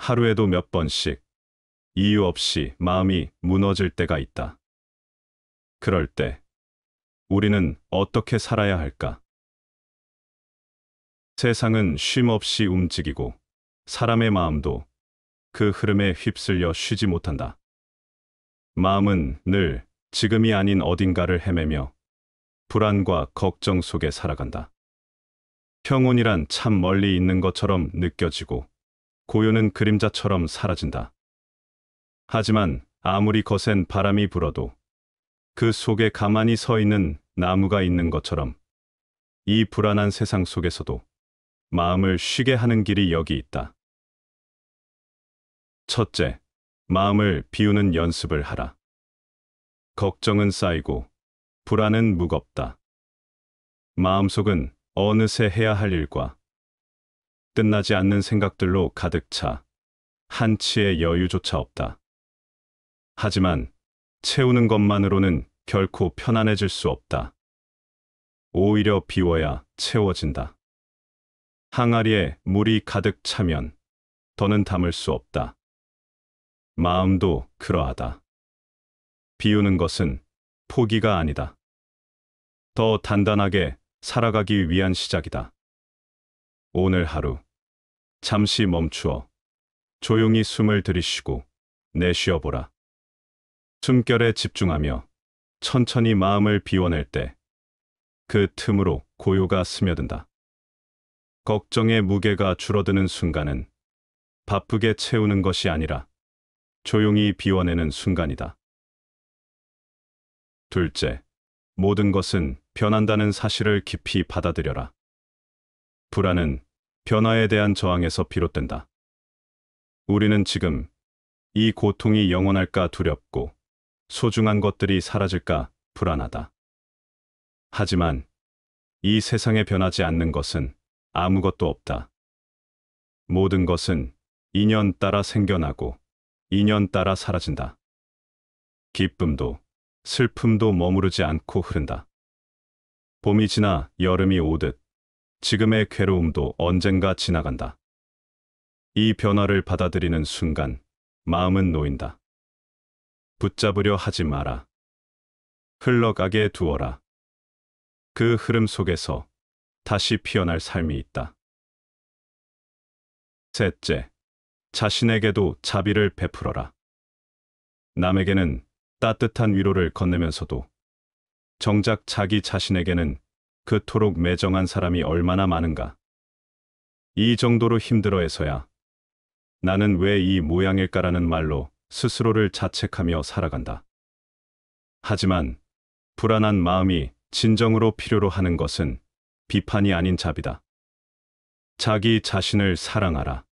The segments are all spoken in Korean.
하루에도 몇 번씩 이유 없이 마음이 무너질 때가 있다. 그럴 때 우리는 어떻게 살아야 할까? 세상은 쉼 없이 움직이고 사람의 마음도 그 흐름에 휩쓸려 쉬지 못한다. 마음은 늘 지금이 아닌 어딘가를 헤매며 불안과 걱정 속에 살아간다. 평온이란 참 멀리 있는 것처럼 느껴지고 고요는 그림자처럼 사라진다. 하지만 아무리 거센 바람이 불어도 그 속에 가만히 서 있는 나무가 있는 것처럼 이 불안한 세상 속에서도 마음을 쉬게 하는 길이 여기 있다. 첫째, 마음을 비우는 연습을 하라. 걱정은 쌓이고 불안은 무겁다. 마음속은 어느새 해야 할 일과 끝나지 않는 생각들로 가득 차 한치의 여유조차 없다. 하지만 채우는 것만으로는 결코 편안해질 수 없다. 오히려 비워야 채워진다. 항아리에 물이 가득 차면 더는 담을 수 없다. 마음도 그러하다. 비우는 것은 포기가 아니다. 더 단단하게 살아가기 위한 시작이다. 오늘 하루 잠시 멈추어 조용히 숨을 들이쉬고 내쉬어보라. 숨결에 집중하며 천천히 마음을 비워낼 때 그 틈으로 고요가 스며든다. 걱정의 무게가 줄어드는 순간은 바쁘게 채우는 것이 아니라 조용히 비워내는 순간이다. 둘째, 모든 것은 변한다는 사실을 깊이 받아들여라. 불안은 변화에 대한 저항에서 비롯된다. 우리는 지금 이 고통이 영원할까 두렵고 소중한 것들이 사라질까 불안하다. 하지만 이 세상에 변하지 않는 것은 아무것도 없다. 모든 것은 인연 따라 생겨나고 인연 따라 사라진다. 기쁨도 슬픔도 머무르지 않고 흐른다. 봄이 지나 여름이 오듯 지금의 괴로움도 언젠가 지나간다. 이 변화를 받아들이는 순간 마음은 놓인다. 붙잡으려 하지 마라. 흘러가게 두어라. 그 흐름 속에서 다시 피어날 삶이 있다. 셋째, 자신에게도 자비를 베풀어라. 남에게는 따뜻한 위로를 건네면서도 정작 자기 자신에게는 그토록 매정한 사람이 얼마나 많은가. 이 정도로 힘들어해서야 나는 왜 이 모양일까라는 말로 스스로를 자책하며 살아간다. 하지만 불안한 마음이 진정으로 필요로 하는 것은 비판이 아닌 자비다. 자기 자신을 사랑하라.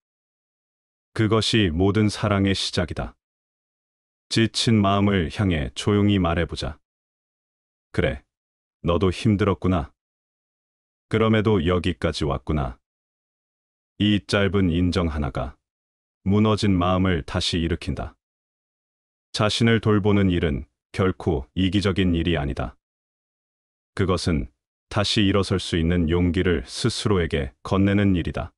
그것이 모든 사랑의 시작이다. 지친 마음을 향해 조용히 말해보자. 그래, 너도 힘들었구나. 그럼에도 여기까지 왔구나. 이 짧은 인정 하나가 무너진 마음을 다시 일으킨다. 자신을 돌보는 일은 결코 이기적인 일이 아니다. 그것은 다시 일어설 수 있는 용기를 스스로에게 건네는 일이다.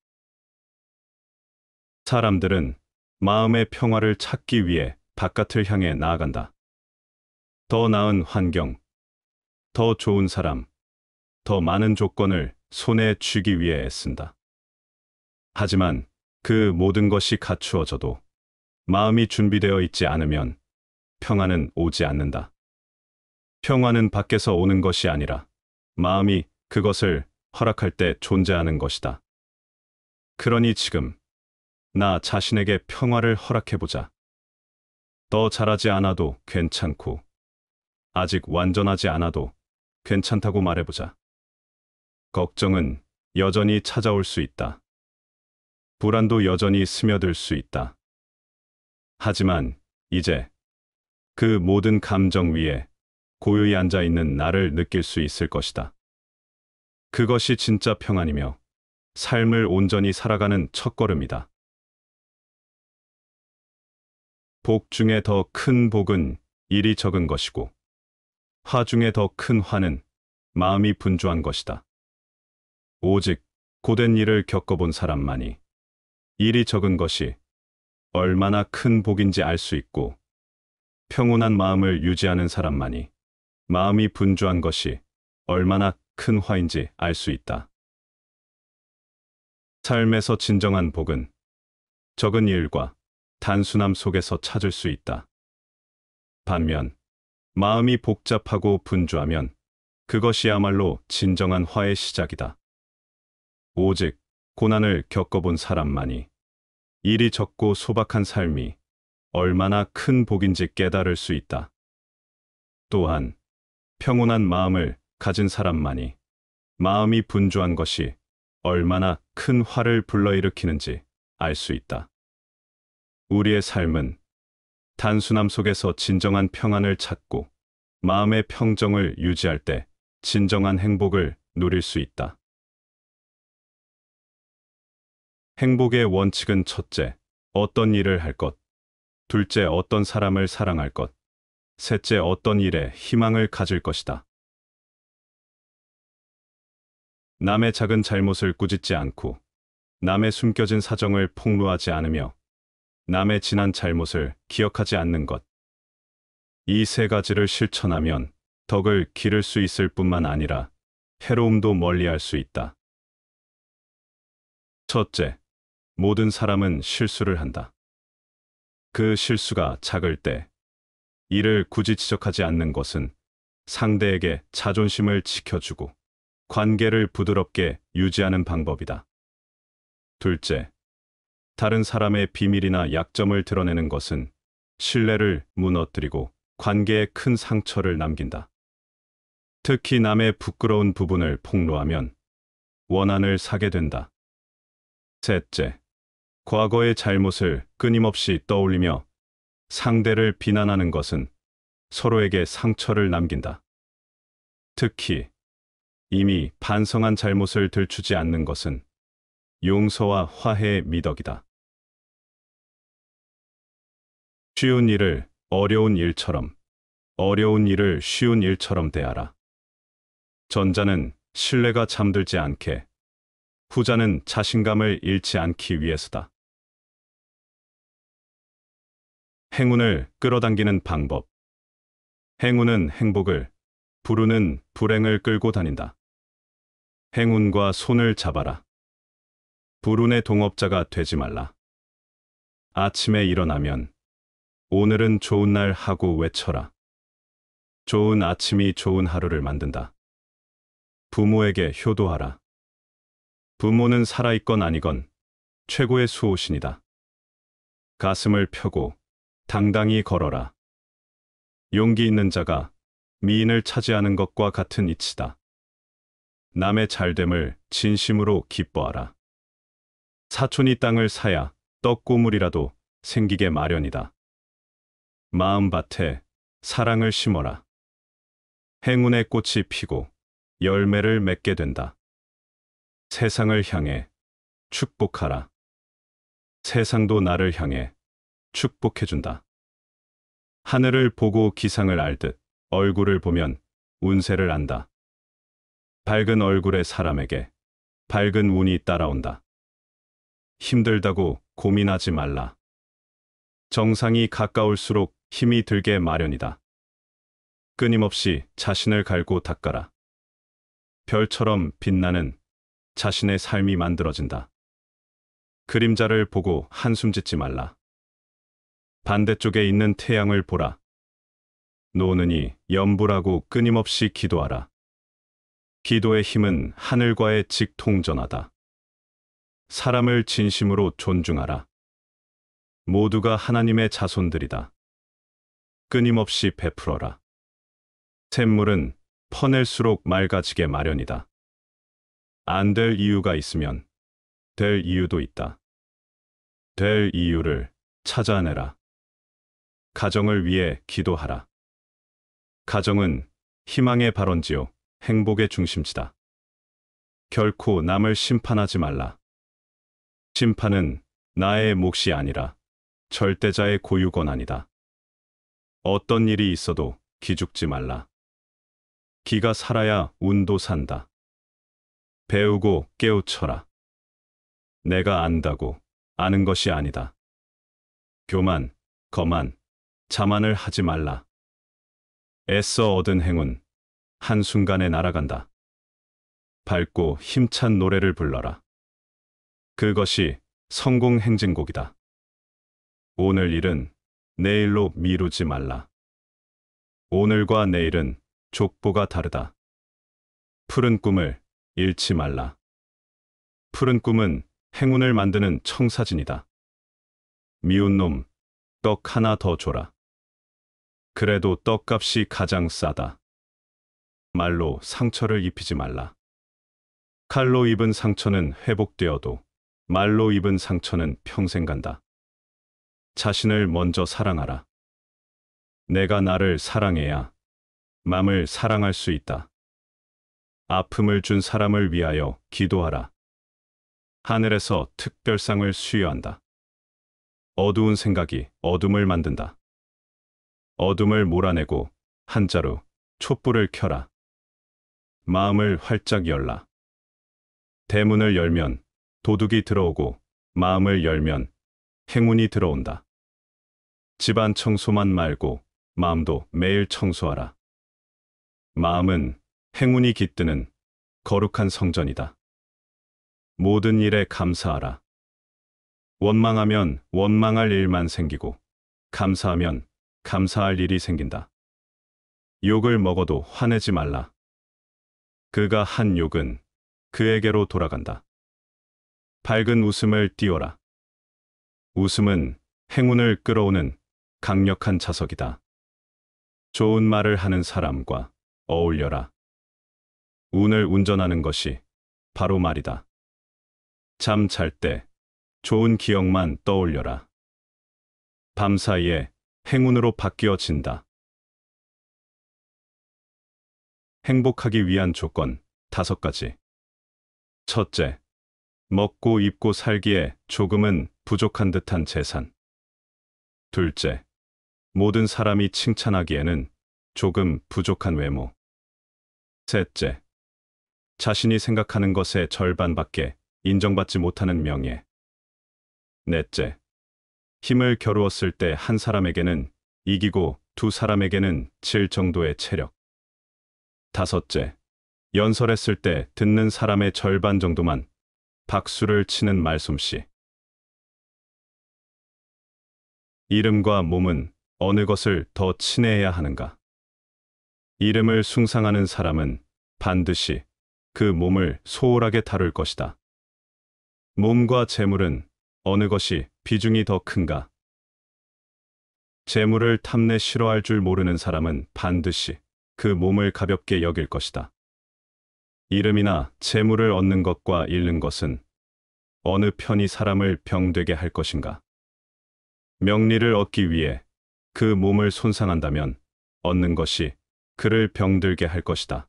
사람들은 마음의 평화를 찾기 위해 바깥을 향해 나아간다. 더 나은 환경, 더 좋은 사람, 더 많은 조건을 손에 쥐기 위해 애쓴다. 하지만 그 모든 것이 갖추어져도 마음이 준비되어 있지 않으면 평화는 오지 않는다. 평화는 밖에서 오는 것이 아니라 마음이 그것을 허락할 때 존재하는 것이다. 그러니 지금 나 자신에게 평화를 허락해보자. 더 잘하지 않아도 괜찮고 아직 완전하지 않아도 괜찮다고 말해보자. 걱정은 여전히 찾아올 수 있다. 불안도 여전히 스며들 수 있다. 하지만 이제 그 모든 감정 위에 고요히 앉아있는 나를 느낄 수 있을 것이다. 그것이 진짜 평안이며 삶을 온전히 살아가는 첫걸음이다. 복 중에 더 큰 복은 일이 적은 것이고 화 중에 더 큰 화는 마음이 분주한 것이다. 오직 고된 일을 겪어본 사람만이 일이 적은 것이 얼마나 큰 복인지 알 수 있고, 평온한 마음을 유지하는 사람만이 마음이 분주한 것이 얼마나 큰 화인지 알 수 있다. 삶에서 진정한 복은 적은 일과 단순함 속에서 찾을 수 있다. 반면, 마음이 복잡하고 분주하면 그것이야말로 진정한 화의 시작이다. 오직 고난을 겪어본 사람만이 일이 적고 소박한 삶이 얼마나 큰 복인지 깨달을 수 있다. 또한 평온한 마음을 가진 사람만이 마음이 분주한 것이 얼마나 큰 화를 불러일으키는지 알 수 있다. 우리의 삶은 단순함 속에서 진정한 평안을 찾고 마음의 평정을 유지할 때 진정한 행복을 누릴 수 있다. 행복의 원칙은 첫째, 어떤 일을 할 것, 둘째, 어떤 사람을 사랑할 것, 셋째, 어떤 일에 희망을 가질 것이다. 남의 작은 잘못을 꾸짖지 않고, 남의 숨겨진 사정을 폭로하지 않으며, 남의 지난 잘못을 기억하지 않는 것. 이 세 가지를 실천하면 덕을 기를 수 있을 뿐만 아니라 해로움도 멀리할 수 있다. 첫째, 모든 사람은 실수를 한다. 그 실수가 작을 때 이를 굳이 지적하지 않는 것은 상대에게 자존심을 지켜주고 관계를 부드럽게 유지하는 방법이다. 둘째, 다른 사람의 비밀이나 약점을 드러내는 것은 신뢰를 무너뜨리고 관계에 큰 상처를 남긴다. 특히 남의 부끄러운 부분을 폭로하면 원한을 사게 된다. 셋째, 과거의 잘못을 끊임없이 떠올리며 상대를 비난하는 것은 서로에게 상처를 남긴다. 특히 이미 반성한 잘못을 들추지 않는 것은 용서와 화해의 미덕이다. 쉬운 일을 어려운 일처럼, 어려운 일을 쉬운 일처럼 대하라. 전자는 신뢰가 잠들지 않게, 후자는 자신감을 잃지 않기 위해서다. 행운을 끌어당기는 방법. 행운은 행복을, 불운은 불행을 끌고 다닌다. 행운과 손을 잡아라. 불운의 동업자가 되지 말라. 아침에 일어나면 오늘은 좋은 날 하고 외쳐라. 좋은 아침이 좋은 하루를 만든다. 부모에게 효도하라. 부모는 살아있건 아니건 최고의 수호신이다. 가슴을 펴고 당당히 걸어라. 용기 있는 자가 미인을 차지하는 것과 같은 이치다. 남의 잘됨을 진심으로 기뻐하라. 사촌이 땅을 사야 떡고물이라도 생기게 마련이다. 마음밭에 사랑을 심어라. 행운의 꽃이 피고 열매를 맺게 된다. 세상을 향해 축복하라. 세상도 나를 향해 축복해준다. 하늘을 보고 기상을 알듯 얼굴을 보면 운세를 안다. 밝은 얼굴의 사람에게 밝은 운이 따라온다. 힘들다고 고민하지 말라. 정상이 가까울수록 힘이 들게 마련이다. 끊임없이 자신을 갈고 닦아라. 별처럼 빛나는 자신의 삶이 만들어진다. 그림자를 보고 한숨 짓지 말라. 반대쪽에 있는 태양을 보라. 노는이 염불하고 끊임없이 기도하라. 기도의 힘은 하늘과의 직통전하다. 사람을 진심으로 존중하라. 모두가 하나님의 자손들이다. 끊임없이 베풀어라. 샘물은 퍼낼수록 맑아지게 마련이다. 안 될 이유가 있으면 될 이유도 있다. 될 이유를 찾아내라. 가정을 위해 기도하라. 가정은 희망의 발원지요, 행복의 중심지다. 결코 남을 심판하지 말라. 심판은 나의 몫이 아니라 절대자의 고유 권한이다. 어떤 일이 있어도 기죽지 말라. 기가 살아야 운도 산다. 배우고 깨우쳐라. 내가 안다고 아는 것이 아니다. 교만, 거만, 자만을 하지 말라. 애써 얻은 행운, 한순간에 날아간다. 밝고 힘찬 노래를 불러라. 그것이 성공 행진곡이다. 오늘 일은 내일로 미루지 말라. 오늘과 내일은 족보가 다르다. 푸른 꿈을 잃지 말라. 푸른 꿈은 행운을 만드는 청사진이다. 미운 놈, 떡 하나 더 줘라. 그래도 떡값이 가장 싸다. 말로 상처를 입히지 말라. 칼로 입은 상처는 회복되어도 말로 입은 상처는 평생 간다. 자신을 먼저 사랑하라. 내가 나를 사랑해야 맘을 사랑할 수 있다. 아픔을 준 사람을 위하여 기도하라. 하늘에서 특별상을 수여한다. 어두운 생각이 어둠을 만든다. 어둠을 몰아내고 한자로 촛불을 켜라. 마음을 활짝 열라. 대문을 열면 도둑이 들어오고 마음을 열면 행운이 들어온다. 집안 청소만 말고 마음도 매일 청소하라. 마음은 행운이 깃드는 거룩한 성전이다. 모든 일에 감사하라. 원망하면 원망할 일만 생기고 감사하면 감사할 일이 생긴다. 욕을 먹어도 화내지 말라. 그가 한 욕은 그에게로 돌아간다. 밝은 웃음을 띄워라. 웃음은 행운을 끌어오는 강력한 자석이다. 좋은 말을 하는 사람과 어울려라. 운을 운전하는 것이 바로 말이다. 잠 잘 때 좋은 기억만 떠올려라. 밤사이에 행운으로 바뀌어진다. 행복하기 위한 조건 5가지. 첫째, 먹고 입고 살기에 조금은 부족한 듯한 재산. 둘째, 모든 사람이 칭찬하기에는 조금 부족한 외모. 셋째, 자신이 생각하는 것의 절반밖에 인정받지 못하는 명예. 넷째, 힘을 겨루었을 때 한 사람에게는 이기고 두 사람에게는 질 정도의 체력. 다섯째, 연설했을 때 듣는 사람의 절반 정도만 박수를 치는 말솜씨. 이름과 몸은 어느 것을 더 친애해야 하는가? 이름을 숭상하는 사람은 반드시 그 몸을 소홀하게 다룰 것이다. 몸과 재물은 어느 것이 비중이 더 큰가? 재물을 탐내 싫어할 줄 모르는 사람은 반드시 그 몸을 가볍게 여길 것이다. 이름이나 재물을 얻는 것과 잃는 것은 어느 편이 사람을 병되게 할 것인가? 명리를 얻기 위해 그 몸을 손상한다면 얻는 것이 그를 병들게 할 것이다.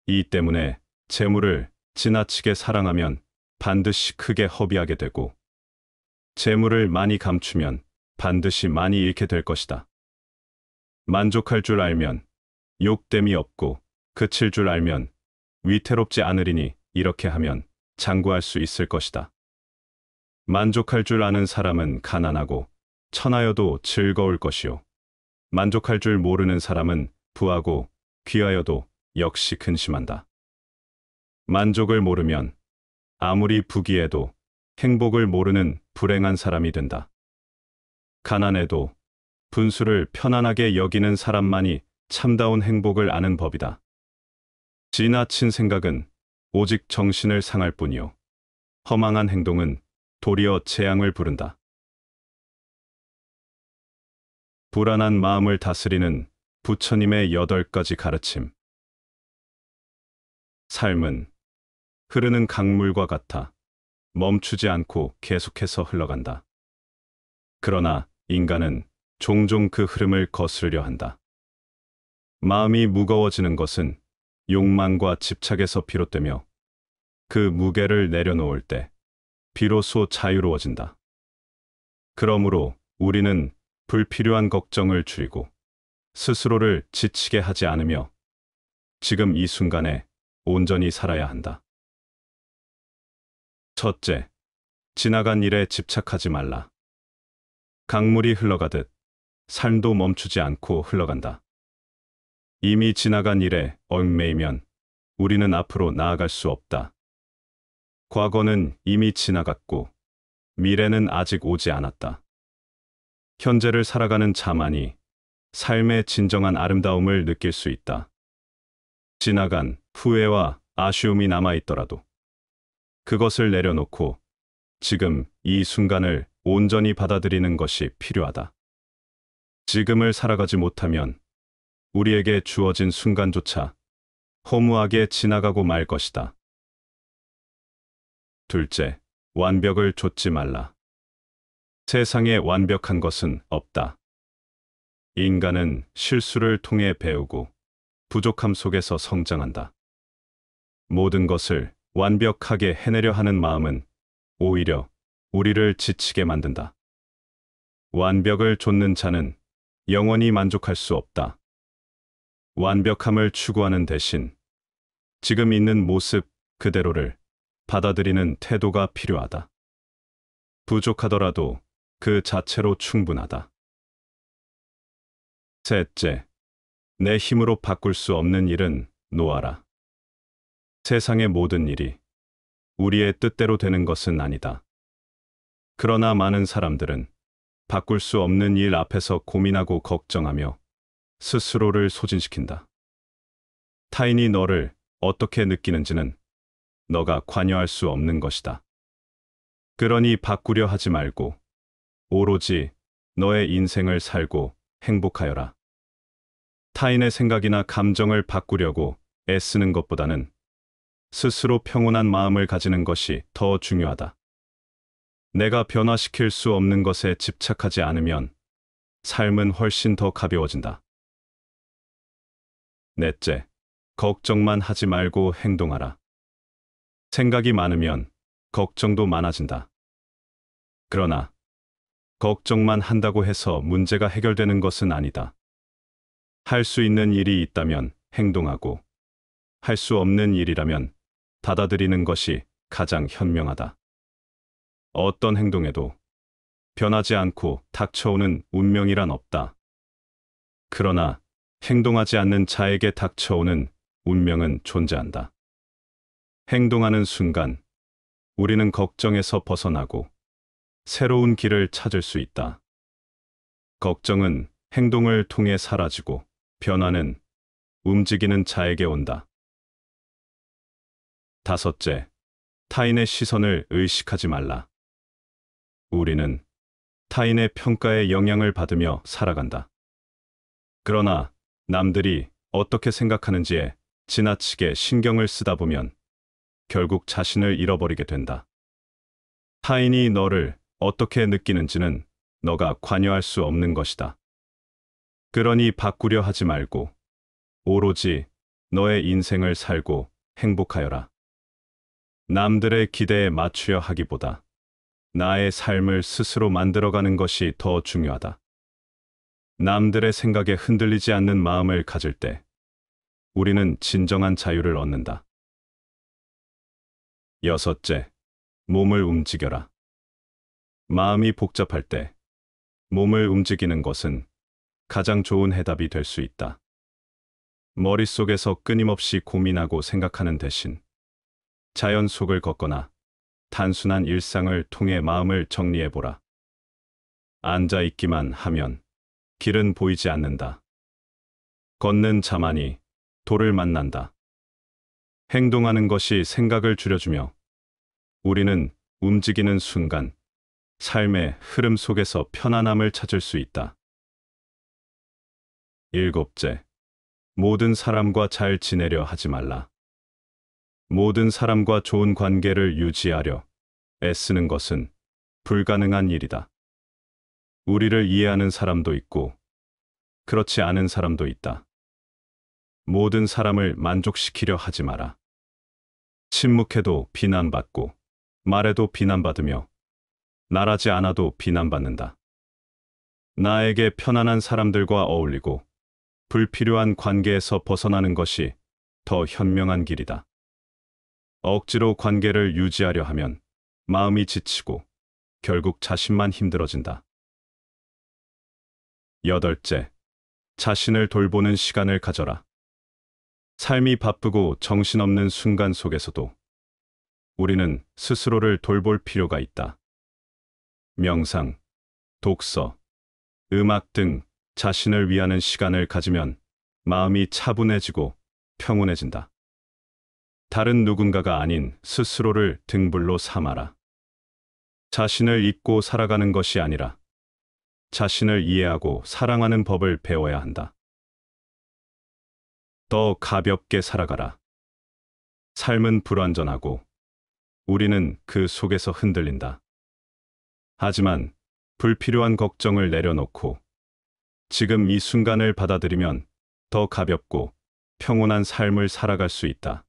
이 때문에 재물을 지나치게 사랑하면 반드시 크게 허비하게 되고 재물을 많이 감추면 반드시 많이 잃게 될 것이다. 만족할 줄 알면 욕됨이 없고 그칠 줄 알면 위태롭지 않으리니 이렇게 하면 장구할 수 있을 것이다. 만족할 줄 아는 사람은 가난하고 천하여도 즐거울 것이요. 만족할 줄 모르는 사람은 부하고 귀하여도 역시 근심한다. 만족을 모르면 아무리 부귀해도 행복을 모르는 불행한 사람이 된다. 가난해도 분수를 편안하게 여기는 사람만이 참다운 행복을 아는 법이다. 지나친 생각은 오직 정신을 상할 뿐이요. 허망한 행동은 도리어 재앙을 부른다. 불안한 마음을 다스리는 부처님의 8가지 가르침. 삶은 흐르는 강물과 같아 멈추지 않고 계속해서 흘러간다. 그러나 인간은 종종 그 흐름을 거스르려 한다. 마음이 무거워지는 것은 욕망과 집착에서 비롯되며 그 무게를 내려놓을 때 비로소 자유로워진다. 그러므로 우리는 불필요한 걱정을 줄이고 스스로를 지치게 하지 않으며 지금 이 순간에 온전히 살아야 한다. 첫째, 지나간 일에 집착하지 말라. 강물이 흘러가듯 삶도 멈추지 않고 흘러간다. 이미 지나간 일에 얽매이면 우리는 앞으로 나아갈 수 없다. 과거는 이미 지나갔고 미래는 아직 오지 않았다. 현재를 살아가는 자만이 삶의 진정한 아름다움을 느낄 수 있다. 지나간 후회와 아쉬움이 남아있더라도 그것을 내려놓고 지금 이 순간을 온전히 받아들이는 것이 필요하다. 지금을 살아가지 못하면 우리에게 주어진 순간조차 허무하게 지나가고 말 것이다. 둘째, 완벽을 좇지 말라. 세상에 완벽한 것은 없다. 인간은 실수를 통해 배우고 부족함 속에서 성장한다. 모든 것을 완벽하게 해내려 하는 마음은 오히려 우리를 지치게 만든다. 완벽을 좇는 자는 영원히 만족할 수 없다. 완벽함을 추구하는 대신 지금 있는 모습 그대로를 받아들이는 태도가 필요하다. 부족하더라도 그 자체로 충분하다. 셋째, 내 힘으로 바꿀 수 없는 일은 놓아라. 세상의 모든 일이 우리의 뜻대로 되는 것은 아니다. 그러나 많은 사람들은 바꿀 수 없는 일 앞에서 고민하고 걱정하며 스스로를 소진시킨다. 타인이 너를 어떻게 느끼는지는 너가 관여할 수 없는 것이다. 그러니 바꾸려 하지 말고 오로지 너의 인생을 살고 행복하여라. 타인의 생각이나 감정을 바꾸려고 애쓰는 것보다는 스스로 평온한 마음을 가지는 것이 더 중요하다. 내가 변화시킬 수 없는 것에 집착하지 않으면 삶은 훨씬 더 가벼워진다. 넷째, 걱정만 하지 말고 행동하라. 생각이 많으면 걱정도 많아진다. 그러나 걱정만 한다고 해서 문제가 해결되는 것은 아니다. 할 수 있는 일이 있다면 행동하고 할 수 없는 일이라면 받아들이는 것이 가장 현명하다. 어떤 행동에도 변하지 않고 닥쳐오는 운명이란 없다. 그러나 행동하지 않는 자에게 닥쳐오는 운명은 존재한다. 행동하는 순간 우리는 걱정에서 벗어나고 새로운 길을 찾을 수 있다. 걱정은 행동을 통해 사라지고 변화는 움직이는 자에게 온다. 다섯째, 타인의 시선을 의식하지 말라. 우리는 타인의 평가에 영향을 받으며 살아간다. 그러나 남들이 어떻게 생각하는지에 지나치게 신경을 쓰다 보면 결국 자신을 잃어버리게 된다. 타인이 너를 어떻게 느끼는지는 너가 관여할 수 없는 것이다. 그러니 바꾸려 하지 말고 오로지 너의 인생을 살고 행복하여라. 남들의 기대에 맞추려 하기보다 나의 삶을 스스로 만들어가는 것이 더 중요하다. 남들의 생각에 흔들리지 않는 마음을 가질 때 우리는 진정한 자유를 얻는다. 여섯째, 몸을 움직여라. 마음이 복잡할 때 몸을 움직이는 것은 가장 좋은 해답이 될 수 있다. 머릿속에서 끊임없이 고민하고 생각하는 대신 자연 속을 걷거나 단순한 일상을 통해 마음을 정리해보라. 앉아있기만 하면 길은 보이지 않는다. 걷는 자만이 돌을 만난다. 행동하는 것이 생각을 줄여주며 우리는 움직이는 순간 삶의 흐름 속에서 편안함을 찾을 수 있다. 일곱째, 모든 사람과 잘 지내려 하지 말라. 모든 사람과 좋은 관계를 유지하려 애쓰는 것은 불가능한 일이다. 우리를 이해하는 사람도 있고 그렇지 않은 사람도 있다. 모든 사람을 만족시키려 하지 마라. 침묵해도 비난받고 말해도 비난받으며 말하지 않아도 비난받는다. 나에게 편안한 사람들과 어울리고 불필요한 관계에서 벗어나는 것이 더 현명한 길이다. 억지로 관계를 유지하려 하면 마음이 지치고 결국 자신만 힘들어진다. 8째, 자신을 돌보는 시간을 가져라. 삶이 바쁘고 정신없는 순간 속에서도 우리는 스스로를 돌볼 필요가 있다. 명상, 독서, 음악 등 자신을 위하는 시간을 가지면 마음이 차분해지고 평온해진다. 다른 누군가가 아닌 스스로를 등불로 삼아라. 자신을 잊고 살아가는 것이 아니라 자신을 이해하고 사랑하는 법을 배워야 한다. 더 가볍게 살아가라. 삶은 불완전하고 우리는 그 속에서 흔들린다. 하지만 불필요한 걱정을 내려놓고 지금 이 순간을 받아들이면 더 가볍고 평온한 삶을 살아갈 수 있다.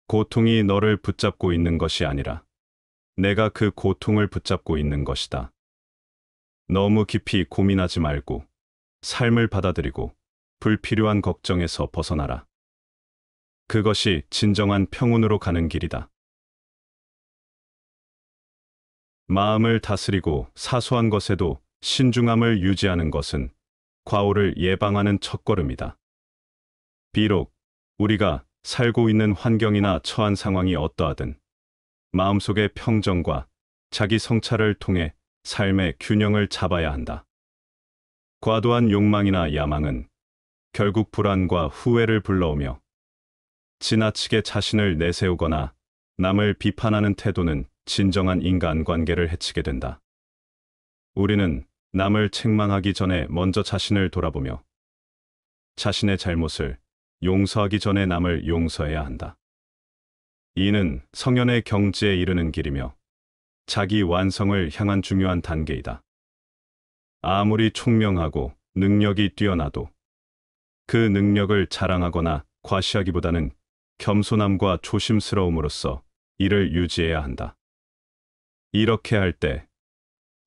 고통이 너를 붙잡고 있는 것이 아니라 내가 그 고통을 붙잡고 있는 것이다. 너무 깊이 고민하지 말고 삶을 받아들이고 불필요한 걱정에서 벗어나라. 그것이 진정한 평온으로 가는 길이다. 마음을 다스리고 사소한 것에도 신중함을 유지하는 것은 과오를 예방하는 첫걸음이다. 비록 우리가 살고 있는 환경이나 처한 상황이 어떠하든 마음속의 평정과 자기 성찰을 통해 삶의 균형을 잡아야 한다. 과도한 욕망이나 야망은 결국 불안과 후회를 불러오며 지나치게 자신을 내세우거나 남을 비판하는 태도는 진정한 인간관계를 해치게 된다. 우리는 남을 책망하기 전에 먼저 자신을 돌아보며 자신의 잘못을 용서하기 전에 남을 용서해야 한다. 이는 성현의 경지에 이르는 길이며 자기 완성을 향한 중요한 단계이다. 아무리 총명하고 능력이 뛰어나도 그 능력을 자랑하거나 과시하기보다는 겸손함과 조심스러움으로써 이를 유지해야 한다. 이렇게 할 때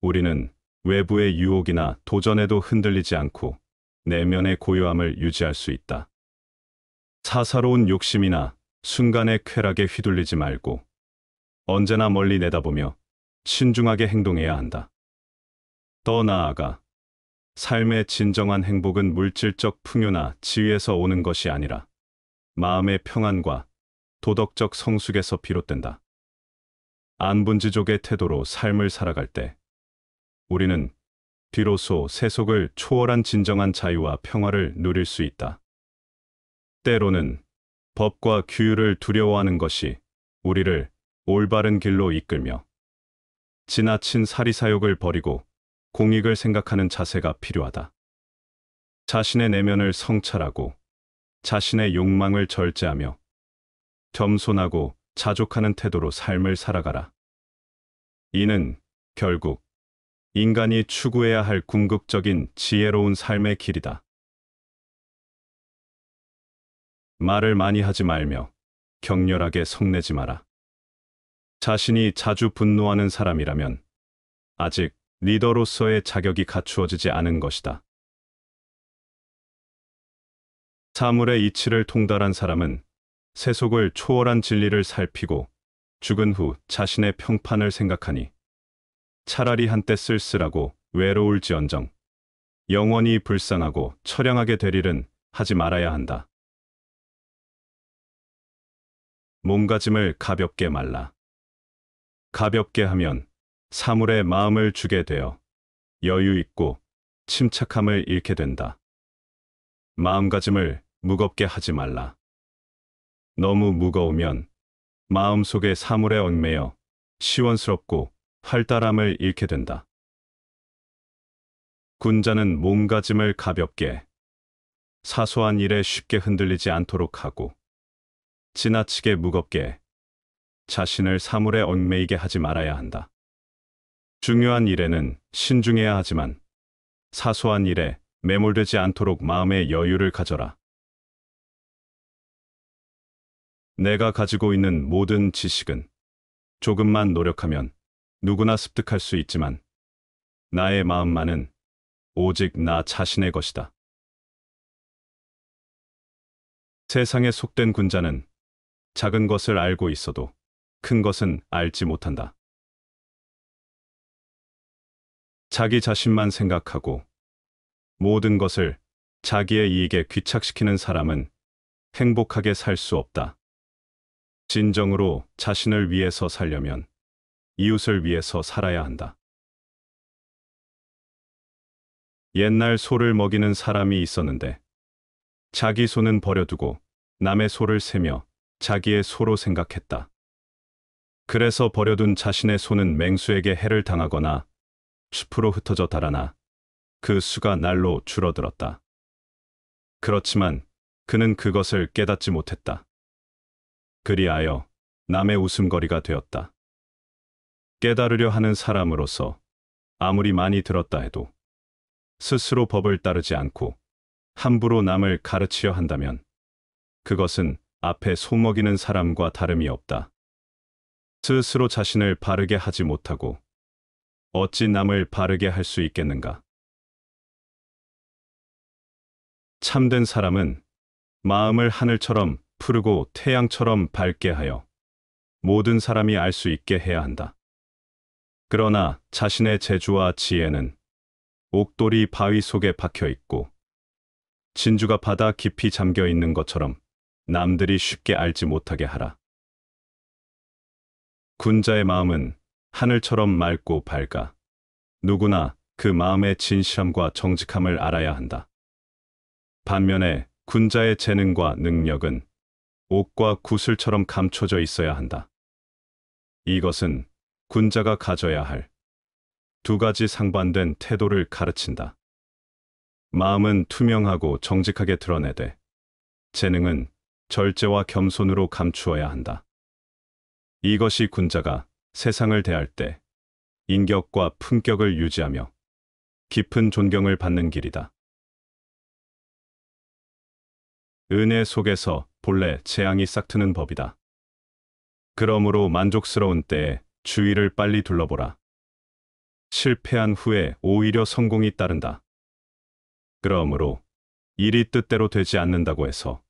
우리는 외부의 유혹이나 도전에도 흔들리지 않고 내면의 고요함을 유지할 수 있다. 사사로운 욕심이나 순간의 쾌락에 휘둘리지 말고 언제나 멀리 내다보며 신중하게 행동해야 한다. 더 나아가 삶의 진정한 행복은 물질적 풍요나 지위에서 오는 것이 아니라 마음의 평안과 도덕적 성숙에서 비롯된다. 안분지족의 태도로 삶을 살아갈 때 우리는 비로소 세속을 초월한 진정한 자유와 평화를 누릴 수 있다. 때로는 법과 규율을 두려워하는 것이 우리를 올바른 길로 이끌며 지나친 사리사욕을 버리고 공익을 생각하는 자세가 필요하다. 자신의 내면을 성찰하고 자신의 욕망을 절제하며 겸손하고 자족하는 태도로 삶을 살아가라. 이는 결국 인간이 추구해야 할 궁극적인 지혜로운 삶의 길이다. 말을 많이 하지 말며 격렬하게 성내지 마라. 자신이 자주 분노하는 사람이라면 아직 리더로서의 자격이 갖추어지지 않은 것이다. 사물의 이치를 통달한 사람은 세속을 초월한 진리를 살피고 죽은 후 자신의 평판을 생각하니 차라리 한때 쓸쓸하고 외로울지언정 영원히 불쌍하고 처량하게 될 일은 하지 말아야 한다. 몸가짐을 가볍게 말라. 가볍게 하면 사물에 마음을 주게 되어 여유 있고 침착함을 잃게 된다. 마음가짐을 무겁게 하지 말라. 너무 무거우면 마음속의 사물에 얽매여 시원스럽고 활달함을 잃게 된다. 군자는 몸가짐을 가볍게, 사소한 일에 쉽게 흔들리지 않도록 하고 지나치게 무겁게 자신을 사물에 얽매이게 하지 말아야 한다. 중요한 일에는 신중해야 하지만 사소한 일에 매몰되지 않도록 마음의 여유를 가져라. 내가 가지고 있는 모든 지식은 조금만 노력하면 누구나 습득할 수 있지만 나의 마음만은 오직 나 자신의 것이다. 세상에 속된 군자는 작은 것을 알고 있어도 큰 것은 알지 못한다. 자기 자신만 생각하고 모든 것을 자기의 이익에 귀착시키는 사람은 행복하게 살 수 없다. 진정으로 자신을 위해서 살려면 이웃을 위해서 살아야 한다. 옛날 소를 먹이는 사람이 있었는데 자기 소는 버려두고 남의 소를 세며 자기의 소로 생각했다. 그래서 버려둔 자신의 소는 맹수에게 해를 당하거나 숲으로 흩어져 달아나 그 수가 날로 줄어들었다. 그렇지만 그는 그것을 깨닫지 못했다. 그리하여 남의 웃음거리가 되었다. 깨달으려 하는 사람으로서 아무리 많이 들었다 해도 스스로 법을 따르지 않고 함부로 남을 가르치려 한다면 그것은 앞에 소먹이는 사람과 다름이 없다. 스스로 자신을 바르게 하지 못하고 어찌 남을 바르게 할 수 있겠는가? 참된 사람은 마음을 하늘처럼 푸르고 태양처럼 밝게 하여 모든 사람이 알 수 있게 해야 한다. 그러나 자신의 재주와 지혜는 옥돌이 바위 속에 박혀 있고 진주가 바다 깊이 잠겨 있는 것처럼 남들이 쉽게 알지 못하게 하라. 군자의 마음은 하늘처럼 맑고 밝아 누구나 그 마음의 진실함과 정직함을 알아야 한다. 반면에 군자의 재능과 능력은 옥과 구슬처럼 감춰져 있어야 한다. 이것은 군자가 가져야 할 두 가지 상반된 태도를 가르친다. 마음은 투명하고 정직하게 드러내되 재능은 절제와 겸손으로 감추어야 한다. 이것이 군자가 세상을 대할 때 인격과 품격을 유지하며 깊은 존경을 받는 길이다. 은혜 속에서 본래 재앙이 싹트는 법이다. 그러므로 만족스러운 때에 주위를 빨리 둘러보라. 실패한 후에 오히려 성공이 따른다. 그러므로 일이 뜻대로 되지 않는다고 해서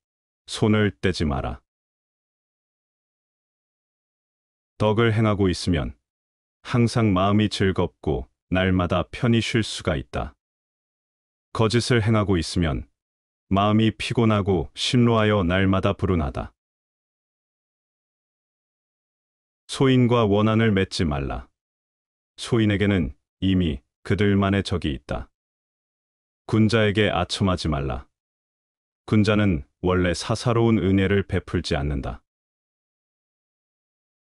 손을 떼지 마라. 덕을 행하고 있으면 항상 마음이 즐겁고 날마다 편히 쉴 수가 있다. 거짓을 행하고 있으면 마음이 피곤하고 심로하여 날마다 불운하다. 소인과 원한을 맺지 말라. 소인에게는 이미 그들만의 적이 있다. 군자에게 아첨하지 말라. 군자는 원래 사사로운 은혜를 베풀지 않는다.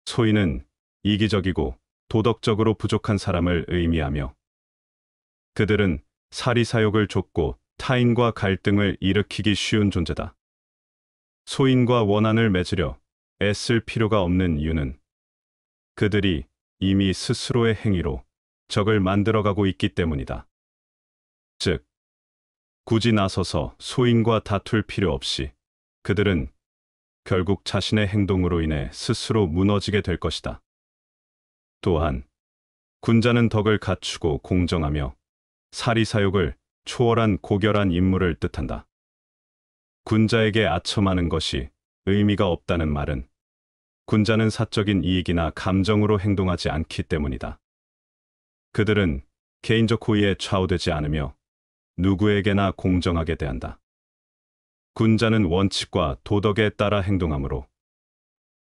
소인은 이기적이고 도덕적으로 부족한 사람을 의미하며 그들은 사리사욕을 좇고 타인과 갈등을 일으키기 쉬운 존재다. 소인과 원한을 맺으려 애쓸 필요가 없는 이유는 그들이 이미 스스로의 행위로 적을 만들어가고 있기 때문이다. 즉, 굳이 나서서 소인과 다툴 필요 없이 그들은 결국 자신의 행동으로 인해 스스로 무너지게 될 것이다. 또한 군자는 덕을 갖추고 공정하며 사리사욕을 초월한 고결한 인물을 뜻한다. 군자에게 아첨하는 것이 의미가 없다는 말은 군자는 사적인 이익이나 감정으로 행동하지 않기 때문이다. 그들은 개인적 호의에 좌우되지 않으며 누구에게나 공정하게 대한다. 군자는 원칙과 도덕에 따라 행동하므로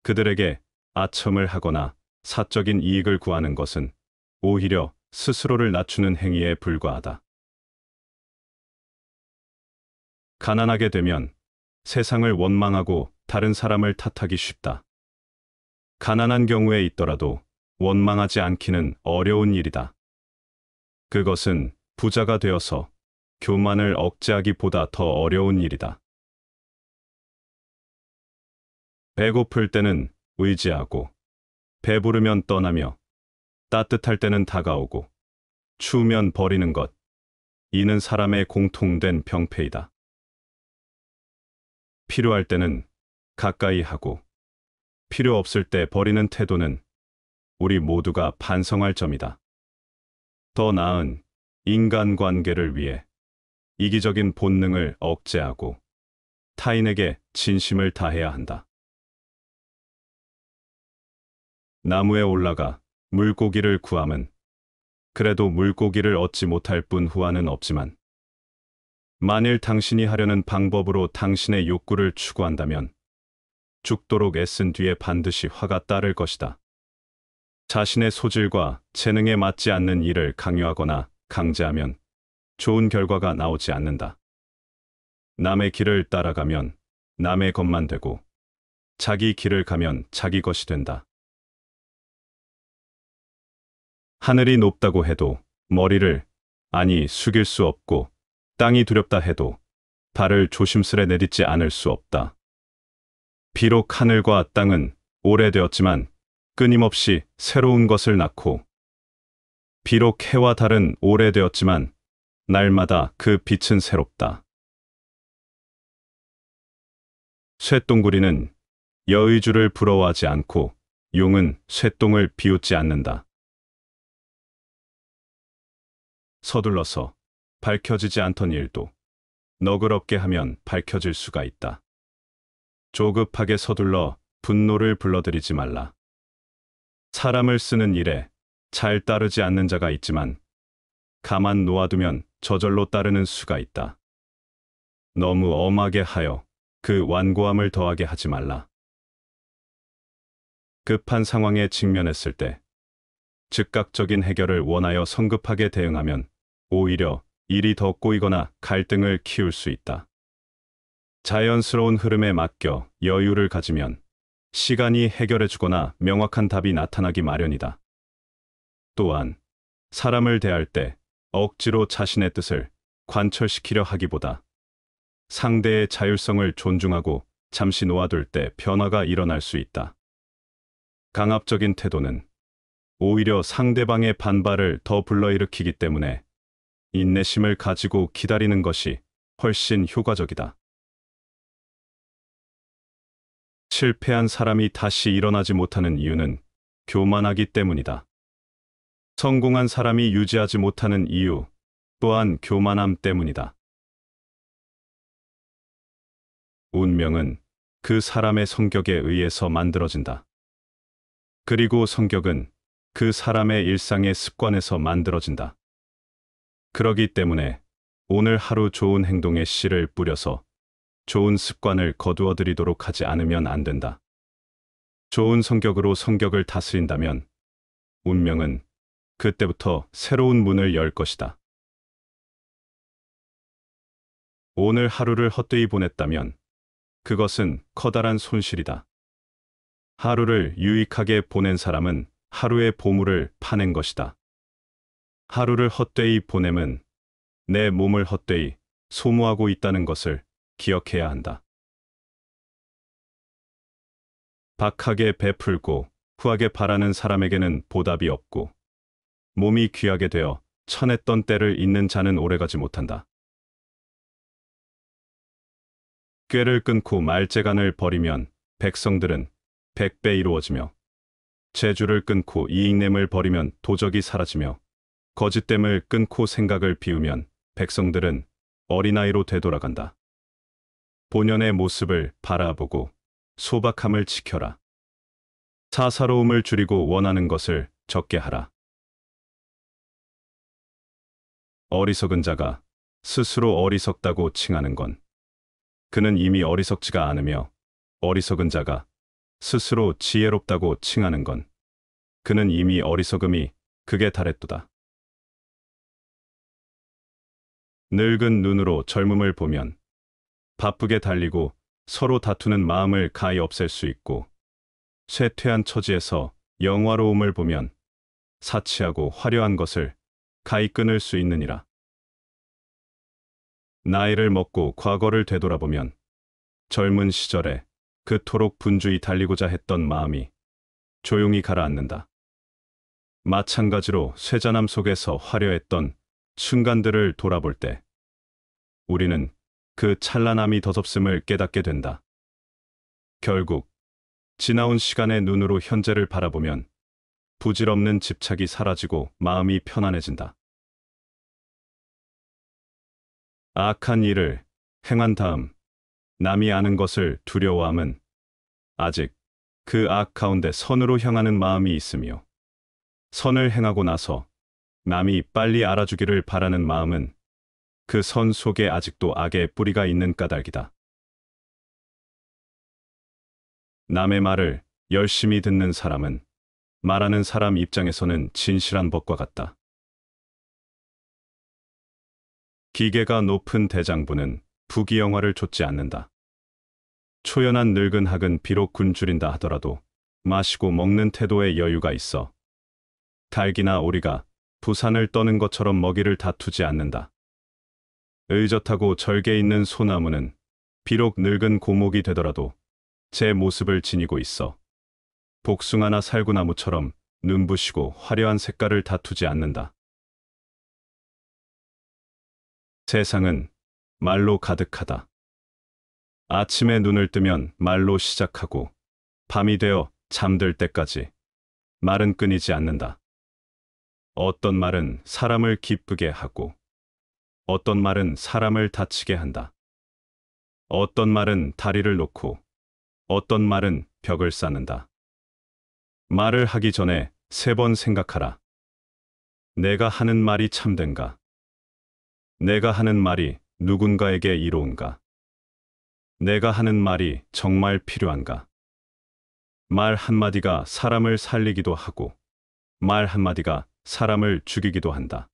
그들에게 아첨을 하거나 사적인 이익을 구하는 것은 오히려 스스로를 낮추는 행위에 불과하다. 가난하게 되면 세상을 원망하고 다른 사람을 탓하기 쉽다. 가난한 경우에 있더라도 원망하지 않기는 어려운 일이다. 그것은 부자가 되어서 교만을 억제하기보다 더 어려운 일이다. 배고플 때는 의지하고 배부르면 떠나며 따뜻할 때는 다가오고 추우면 버리는 것, 이는 사람의 공통된 병폐이다. 필요할 때는 가까이 하고 필요 없을 때 버리는 태도는 우리 모두가 반성할 점이다. 더 나은 인간관계를 위해 이기적인 본능을 억제하고 타인에게 진심을 다해야 한다. 나무에 올라가 물고기를 구함은 그래도 물고기를 얻지 못할 뿐 후환은 없지만 만일 당신이 하려는 방법으로 당신의 욕구를 추구한다면 죽도록 애쓴 뒤에 반드시 화가 따를 것이다. 자신의 소질과 재능에 맞지 않는 일을 강요하거나 강제하면 좋은 결과가 나오지 않는다. 남의 길을 따라가면 남의 것만 되고 자기 길을 가면 자기 것이 된다. 하늘이 높다고 해도 머리를 숙일 수 없고 땅이 두렵다 해도 발을 조심스레 내딛지 않을 수 없다. 비록 하늘과 땅은 오래되었지만 끊임없이 새로운 것을 낳고 비록 해와 달은 오래되었지만 날마다 그 빛은 새롭다. 쇠똥구리는 여의주를 부러워하지 않고 용은 쇠똥을 비웃지 않는다. 서둘러서 밝혀지지 않던 일도 너그럽게 하면 밝혀질 수가 있다. 조급하게 서둘러 분노를 불러들이지 말라. 사람을 쓰는 일에 잘 따르지 않는 자가 있지만 가만 놓아두면 저절로 따르는 수가 있다. 너무 엄하게 하여 그 완고함을 더하게 하지 말라. 급한 상황에 직면했을 때 즉각적인 해결을 원하여 성급하게 대응하면 오히려 일이 더 꼬이거나 갈등을 키울 수 있다. 자연스러운 흐름에 맡겨 여유를 가지면 시간이 해결해주거나 명확한 답이 나타나기 마련이다. 또한 사람을 대할 때 억지로 자신의 뜻을 관철시키려 하기보다 상대의 자율성을 존중하고 잠시 놓아둘 때 변화가 일어날 수 있다. 강압적인 태도는 오히려 상대방의 반발을 더 불러일으키기 때문에 인내심을 가지고 기다리는 것이 훨씬 효과적이다. 실패한 사람이 다시 일어나지 못하는 이유는 교만하기 때문이다. 성공한 사람이 유지하지 못하는 이유 또한 교만함 때문이다. 운명은 그 사람의 성격에 의해서 만들어진다. 그리고 성격은 그 사람의 일상의 습관에서 만들어진다. 그러기 때문에 오늘 하루 좋은 행동의 씨를 뿌려서 좋은 습관을 거두어들이도록 하지 않으면 안 된다. 좋은 성격으로 성격을 다스린다면 운명은 그때부터 새로운 문을 열 것이다. 오늘 하루를 헛되이 보냈다면 그것은 커다란 손실이다. 하루를 유익하게 보낸 사람은 하루의 보물을 파낸 것이다. 하루를 헛되이 보냄은 내 몸을 헛되이 소모하고 있다는 것을 기억해야 한다. 박하게 베풀고 후하게 바라는 사람에게는 보답이 없고 몸이 귀하게 되어 천했던 때를 잇는 자는 오래가지 못한다. 꾀를 끊고 말재간을 버리면 백성들은 100배 이루어지며 재주를 끊고 이익냄을 버리면 도적이 사라지며 거짓됨을 끊고 생각을 비우면 백성들은 어린아이로 되돌아간다. 본연의 모습을 바라보고 소박함을 지켜라. 사사로움을 줄이고 원하는 것을 적게 하라. 어리석은 자가 스스로 어리석다고 칭하는 건 그는 이미 어리석지가 않으며 어리석은 자가 스스로 지혜롭다고 칭하는 건 그는 이미 어리석음이 극에 달했도다. 늙은 눈으로 젊음을 보면 바쁘게 달리고 서로 다투는 마음을 가히 없앨 수 있고 쇠퇴한 처지에서 영화로움을 보면 사치하고 화려한 것을 가히 끊을 수 있느니라. 나이를 먹고 과거를 되돌아보면 젊은 시절에 그토록 분주히 달리고자 했던 마음이 조용히 가라앉는다. 마찬가지로 쇠잔함 속에서 화려했던 순간들을 돌아볼 때 우리는 그 찬란함이 더섭음을 깨닫게 된다. 결국 지나온 시간의 눈으로 현재를 바라보면 부질없는 집착이 사라지고 마음이 편안해진다. 악한 일을 행한 다음 남이 아는 것을 두려워함은 아직 그 악 가운데 선으로 향하는 마음이 있으며 선을 행하고 나서 남이 빨리 알아주기를 바라는 마음은 그 선 속에 아직도 악의 뿌리가 있는 까닭이다. 남의 말을 열심히 듣는 사람은 말하는 사람 입장에서는 진실한 법과 같다. 기계가 높은 대장부는 부귀영화를 좇지 않는다. 초연한 늙은 학은 비록 굶주린다 하더라도 마시고 먹는 태도에 여유가 있어 닭이나 오리가 부산을 떠는 것처럼 먹이를 다투지 않는다. 의젓하고 절개 있는 소나무는 비록 늙은 고목이 되더라도 제 모습을 지니고 있어 복숭아나 살구나무처럼 눈부시고 화려한 색깔을 다투지 않는다. 세상은 말로 가득하다. 아침에 눈을 뜨면 말로 시작하고 밤이 되어 잠들 때까지 말은 끊이지 않는다. 어떤 말은 사람을 기쁘게 하고 어떤 말은 사람을 다치게 한다. 어떤 말은 다리를 놓고 어떤 말은 벽을 쌓는다. 말을 하기 전에 3번 생각하라. 내가 하는 말이 참된가? 내가 하는 말이 누군가에게 이로운가? 내가 하는 말이 정말 필요한가? 말 한마디가 사람을 살리기도 하고 말 한마디가 사람을 죽이기도 한다.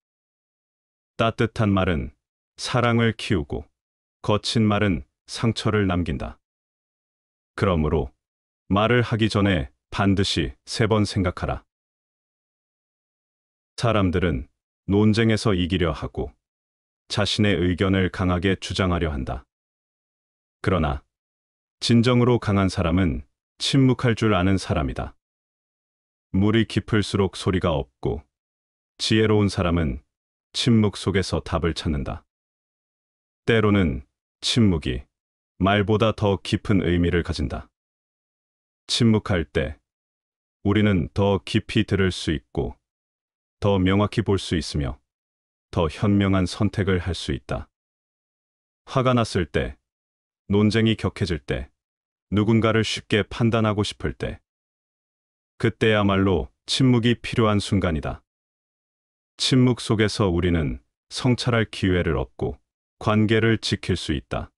따뜻한 말은 사랑을 키우고 거친 말은 상처를 남긴다. 그러므로 말을 하기 전에 반드시 3번 생각하라. 사람들은 논쟁에서 이기려 하고 자신의 의견을 강하게 주장하려 한다. 그러나 진정으로 강한 사람은 침묵할 줄 아는 사람이다. 물이 깊을수록 소리가 없고 지혜로운 사람은 침묵 속에서 답을 찾는다. 때로는 침묵이 말보다 더 깊은 의미를 가진다. 침묵할 때 우리는 더 깊이 들을 수 있고 더 명확히 볼 수 있으며 더 현명한 선택을 할 수 있다. 화가 났을 때, 논쟁이 격해질 때, 누군가를 쉽게 판단하고 싶을 때, 그때야말로 침묵이 필요한 순간이다. 침묵 속에서 우리는 성찰할 기회를 얻고 관계를 지킬 수 있다.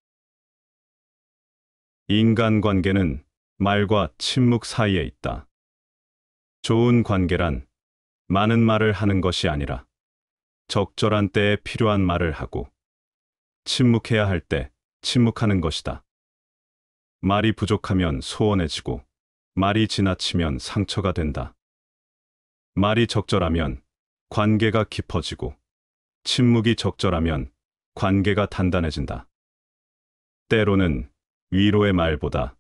인간관계는 말과 침묵 사이에 있다. 좋은 관계란 많은 말을 하는 것이 아니라 적절한 때에 필요한 말을 하고 침묵해야 할 때 침묵하는 것이다. 말이 부족하면 소원해지고 말이 지나치면 상처가 된다. 말이 적절하면 관계가 깊어지고 침묵이 적절하면 관계가 단단해진다. 때로는 위로의 말보다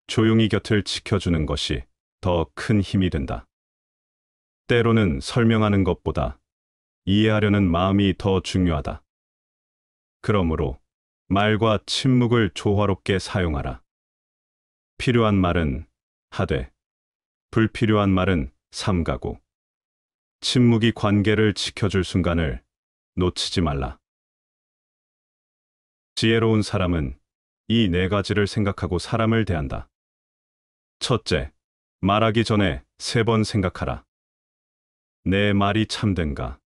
조용히 곁을 지켜주는 것이 더 큰 힘이 된다. 때로는 설명하는 것보다 이해하려는 마음이 더 중요하다. 그러므로 말과 침묵을 조화롭게 사용하라. 필요한 말은 하되, 불필요한 말은 삼가고, 침묵이 관계를 지켜줄 순간을 놓치지 말라. 지혜로운 사람은 이 4가지를 생각하고 사람을 대한다. 첫째, 말하기 전에 3번 생각하라. 내 말이 참된가?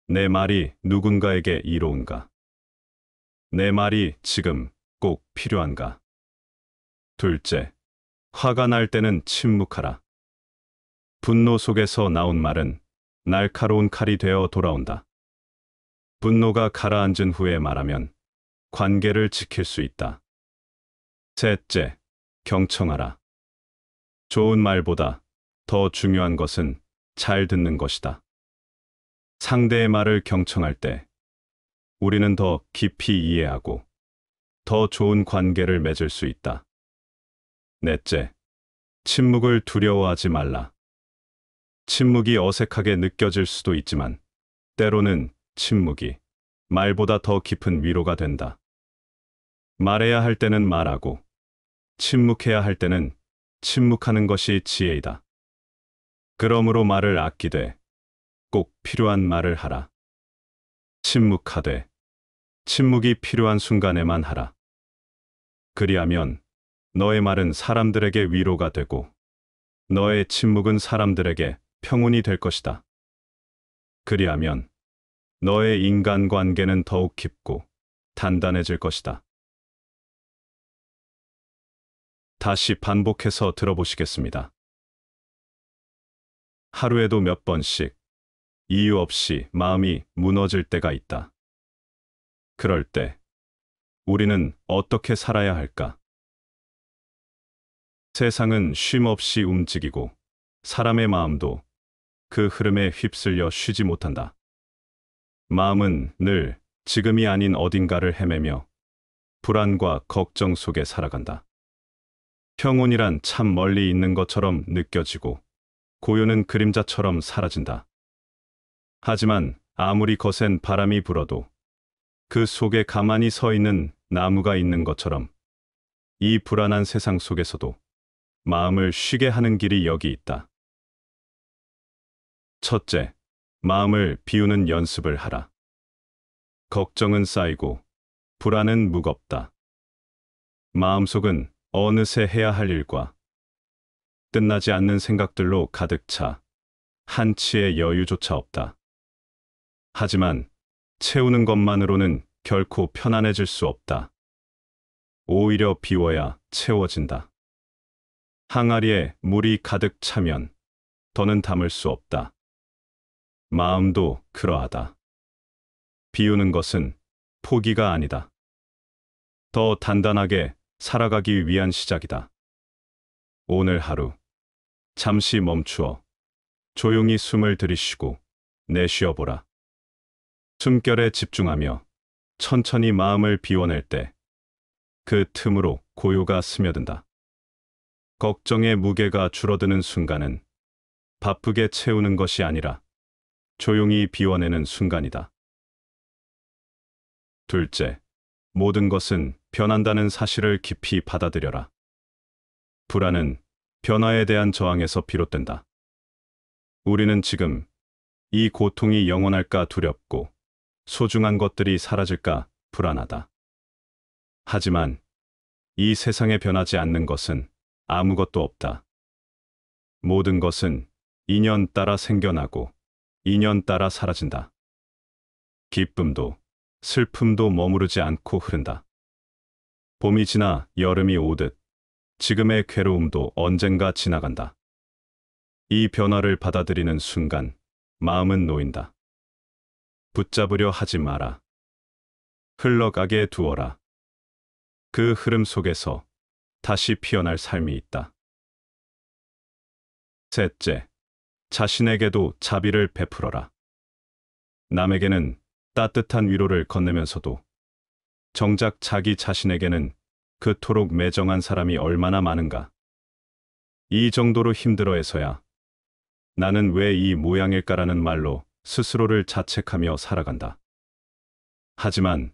내 말이 누군가에게 이로운가? 내 말이 지금 꼭 필요한가? 둘째, 화가 날 때는 침묵하라. 분노 속에서 나온 말은 날카로운 칼이 되어 돌아온다. 분노가 가라앉은 후에 말하면 관계를 지킬 수 있다. 셋째, 경청하라. 좋은 말보다 더 중요한 것은 잘 듣는 것이다. 상대의 말을 경청할 때 우리는 더 깊이 이해하고 더 좋은 관계를 맺을 수 있다. 넷째, 침묵을 두려워하지 말라. 침묵이 어색하게 느껴질 수도 있지만 때로는 침묵이 말보다 더 깊은 위로가 된다. 말해야 할 때는 말하고 침묵해야 할 때는 침묵하는 것이 지혜이다. 그러므로 말을 아끼되 꼭 필요한 말을 하라. 침묵하되 침묵이 필요한 순간에만 하라. 그리하면 너의 말은 사람들에게 위로가 되고 너의 침묵은 사람들에게 평온이 될 것이다. 그리하면 너의 인간관계는 더욱 깊고 단단해질 것이다. 다시 반복해서 들어보시겠습니다. 하루에도 몇 번씩 이유 없이 마음이 무너질 때가 있다. 그럴 때 우리는 어떻게 살아야 할까? 세상은 쉼 없이 움직이고 사람의 마음도 그 흐름에 휩쓸려 쉬지 못한다. 마음은 늘 지금이 아닌 어딘가를 헤매며 불안과 걱정 속에 살아간다. 평온이란 참 멀리 있는 것처럼 느껴지고 고요는 그림자처럼 사라진다. 하지만 아무리 거센 바람이 불어도 그 속에 가만히 서 있는 나무가 있는 것처럼 이 불안한 세상 속에서도 마음을 쉬게 하는 길이 여기 있다. 첫째, 마음을 비우는 연습을 하라. 걱정은 쌓이고 불안은 무겁다. 마음속은 어느새 해야 할 일과 끝나지 않는 생각들로 가득 차 한치의 여유조차 없다. 하지만 채우는 것만으로는 결코 편안해질 수 없다. 오히려 비워야 채워진다. 항아리에 물이 가득 차면 더는 담을 수 없다. 마음도 그러하다. 비우는 것은 포기가 아니다. 더 단단하게 살아가기 위한 시작이다. 오늘 하루 잠시 멈추어 조용히 숨을 들이쉬고 내쉬어보라. 숨결에 집중하며 천천히 마음을 비워낼 때 그 틈으로 고요가 스며든다. 걱정의 무게가 줄어드는 순간은 바쁘게 채우는 것이 아니라 조용히 비워내는 순간이다. 둘째, 모든 것은 변한다는 사실을 깊이 받아들여라. 불안은 변화에 대한 저항에서 비롯된다. 우리는 지금 이 고통이 영원할까 두렵고 소중한 것들이 사라질까 불안하다. 하지만 이 세상에 변하지 않는 것은 아무것도 없다. 모든 것은 인연 따라 생겨나고 인연 따라 사라진다. 기쁨도 슬픔도 머무르지 않고 흐른다. 봄이 지나 여름이 오듯 지금의 괴로움도 언젠가 지나간다. 이 변화를 받아들이는 순간 마음은 놓인다. 붙잡으려 하지 마라. 흘러가게 두어라. 그 흐름 속에서 다시 피어날 삶이 있다. 셋째, 자신에게도 자비를 베풀어라. 남에게는 따뜻한 위로를 건네면서도 정작 자기 자신에게는 그토록 매정한 사람이 얼마나 많은가. 이 정도로 힘들어해서야 나는 왜 이 모양일까라는 말로 스스로를 자책하며 살아간다. 하지만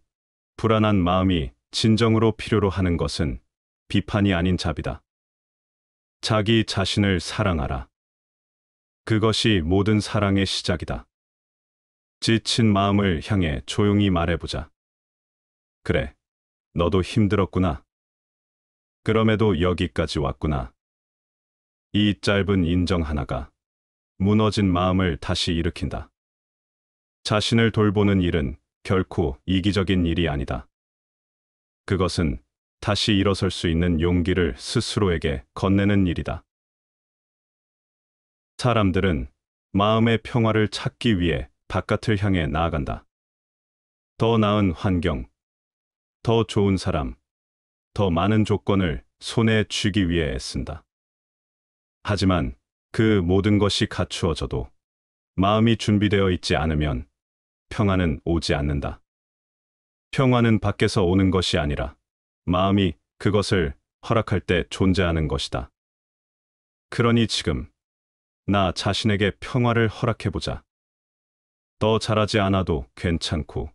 불안한 마음이 진정으로 필요로 하는 것은 비판이 아닌 자비다. 자기 자신을 사랑하라. 그것이 모든 사랑의 시작이다. 지친 마음을 향해 조용히 말해보자. 그래, 너도 힘들었구나. 그럼에도 여기까지 왔구나. 이 짧은 인정 하나가 무너진 마음을 다시 일으킨다. 자신을 돌보는 일은 결코 이기적인 일이 아니다. 그것은 다시 일어설 수 있는 용기를 스스로에게 건네는 일이다. 사람들은 마음의 평화를 찾기 위해 바깥을 향해 나아간다. 더 나은 환경, 더 좋은 사람, 더 많은 조건을 손에 쥐기 위해 애쓴다. 하지만 그 모든 것이 갖추어져도 마음이 준비되어 있지 않으면 평화는 오지 않는다. 평화는 밖에서 오는 것이 아니라 마음이 그것을 허락할 때 존재하는 것이다. 그러니 지금 나 자신에게 평화를 허락해보자. 더 잘하지 않아도 괜찮고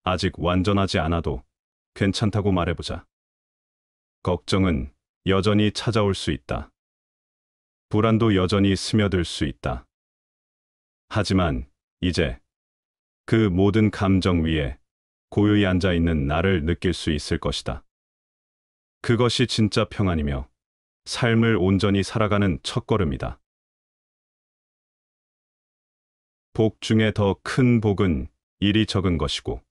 아직 완전하지 않아도 괜찮다고 말해보자. 걱정은 여전히 찾아올 수 있다. 불안도 여전히 스며들 수 있다. 하지만 이제 그 모든 감정 위에 고요히 앉아있는 나를 느낄 수 있을 것이다. 그것이 진짜 평안이며 삶을 온전히 살아가는 첫걸음이다. 복 중에 더 큰 복은 일이 적은 것이고,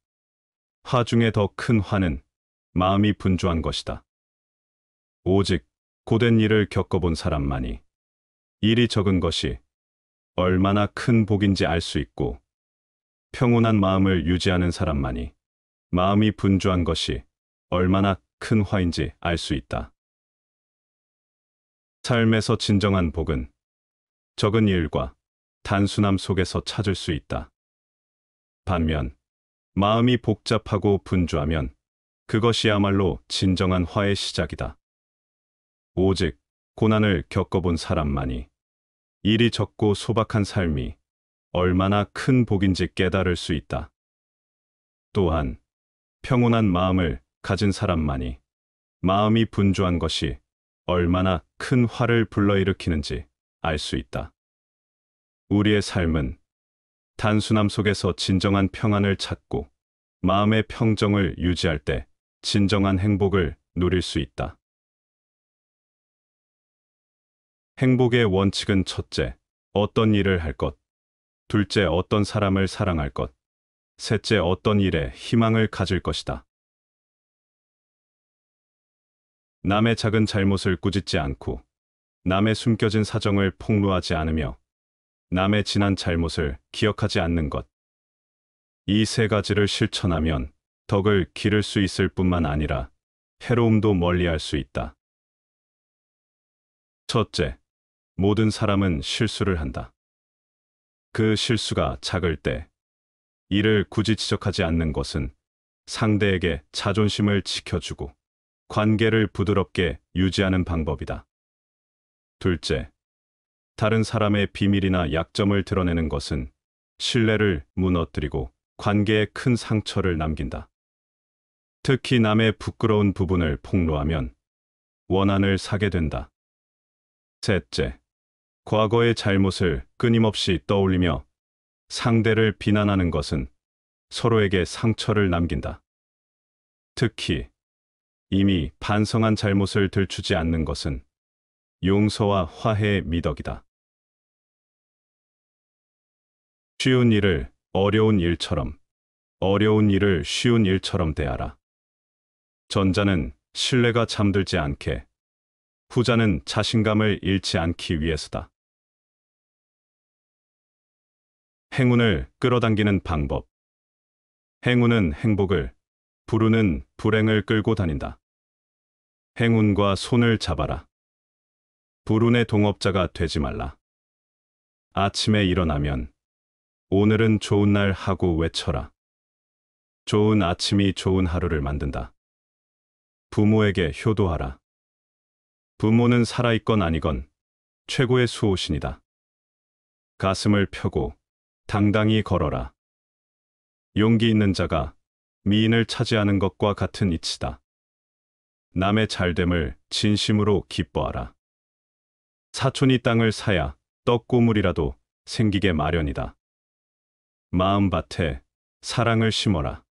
화 중에 더 큰 화는 마음이 분주한 것이다. 오직 고된 일을 겪어본 사람만이 일이 적은 것이 얼마나 큰 복인지 알 수 있고, 평온한 마음을 유지하는 사람만이 마음이 분주한 것이 얼마나 큰 화인지 알 수 있다. 삶에서 진정한 복은 적은 일과 단순함 속에서 찾을 수 있다. 반면, 마음이 복잡하고 분주하면 그것이야말로 진정한 화의 시작이다. 오직 고난을 겪어본 사람만이 일이 적고 소박한 삶이 얼마나 큰 복인지 깨달을 수 있다. 또한 평온한 마음을 가진 사람만이 마음이 분주한 것이 얼마나 큰 화를 불러일으키는지 알 수 있다. 우리의 삶은 단순함 속에서 진정한 평안을 찾고 마음의 평정을 유지할 때 진정한 행복을 누릴 수 있다. 행복의 원칙은 첫째, 어떤 일을 할 것, 둘째, 어떤 사람을 사랑할 것, 셋째, 어떤 일에 희망을 가질 것이다. 남의 작은 잘못을 꾸짖지 않고, 남의 숨겨진 사정을 폭로하지 않으며, 남의 지난 잘못을 기억하지 않는 것. 이 세 가지를 실천하면 덕을 기를 수 있을 뿐만 아니라 해로움도 멀리할 수 있다. 첫째, 모든 사람은 실수를 한다. 그 실수가 작을 때 이를 굳이 지적하지 않는 것은 상대에게 자존심을 지켜주고 관계를 부드럽게 유지하는 방법이다. 둘째, 다른 사람의 비밀이나 약점을 드러내는 것은 신뢰를 무너뜨리고 관계에 큰 상처를 남긴다. 특히 남의 부끄러운 부분을 폭로하면 원한을 사게 된다. 셋째, 과거의 잘못을 끊임없이 떠올리며 상대를 비난하는 것은 서로에게 상처를 남긴다. 특히 이미 반성한 잘못을 들추지 않는 것은 용서와 화해의 미덕이다. 쉬운 일을 어려운 일처럼, 어려운 일을 쉬운 일처럼 대하라. 전자는 신뢰가 잠들지 않게, 후자는 자신감을 잃지 않기 위해서다. 행운을 끌어당기는 방법. 행운은 행복을, 불운은 불행을 끌고 다닌다. 행운과 손을 잡아라. 불운의 동업자가 되지 말라. 아침에 일어나면 오늘은 좋은 날 하고 외쳐라. 좋은 아침이 좋은 하루를 만든다. 부모에게 효도하라. 부모는 살아있건 아니건 최고의 수호신이다. 가슴을 펴고 당당히 걸어라. 용기 있는 자가 미인을 차지하는 것과 같은 이치다. 남의 잘됨을 진심으로 기뻐하라. 사촌이 땅을 사야 떡고물이라도 생기게 마련이다. 마음밭에 사랑을 심어라.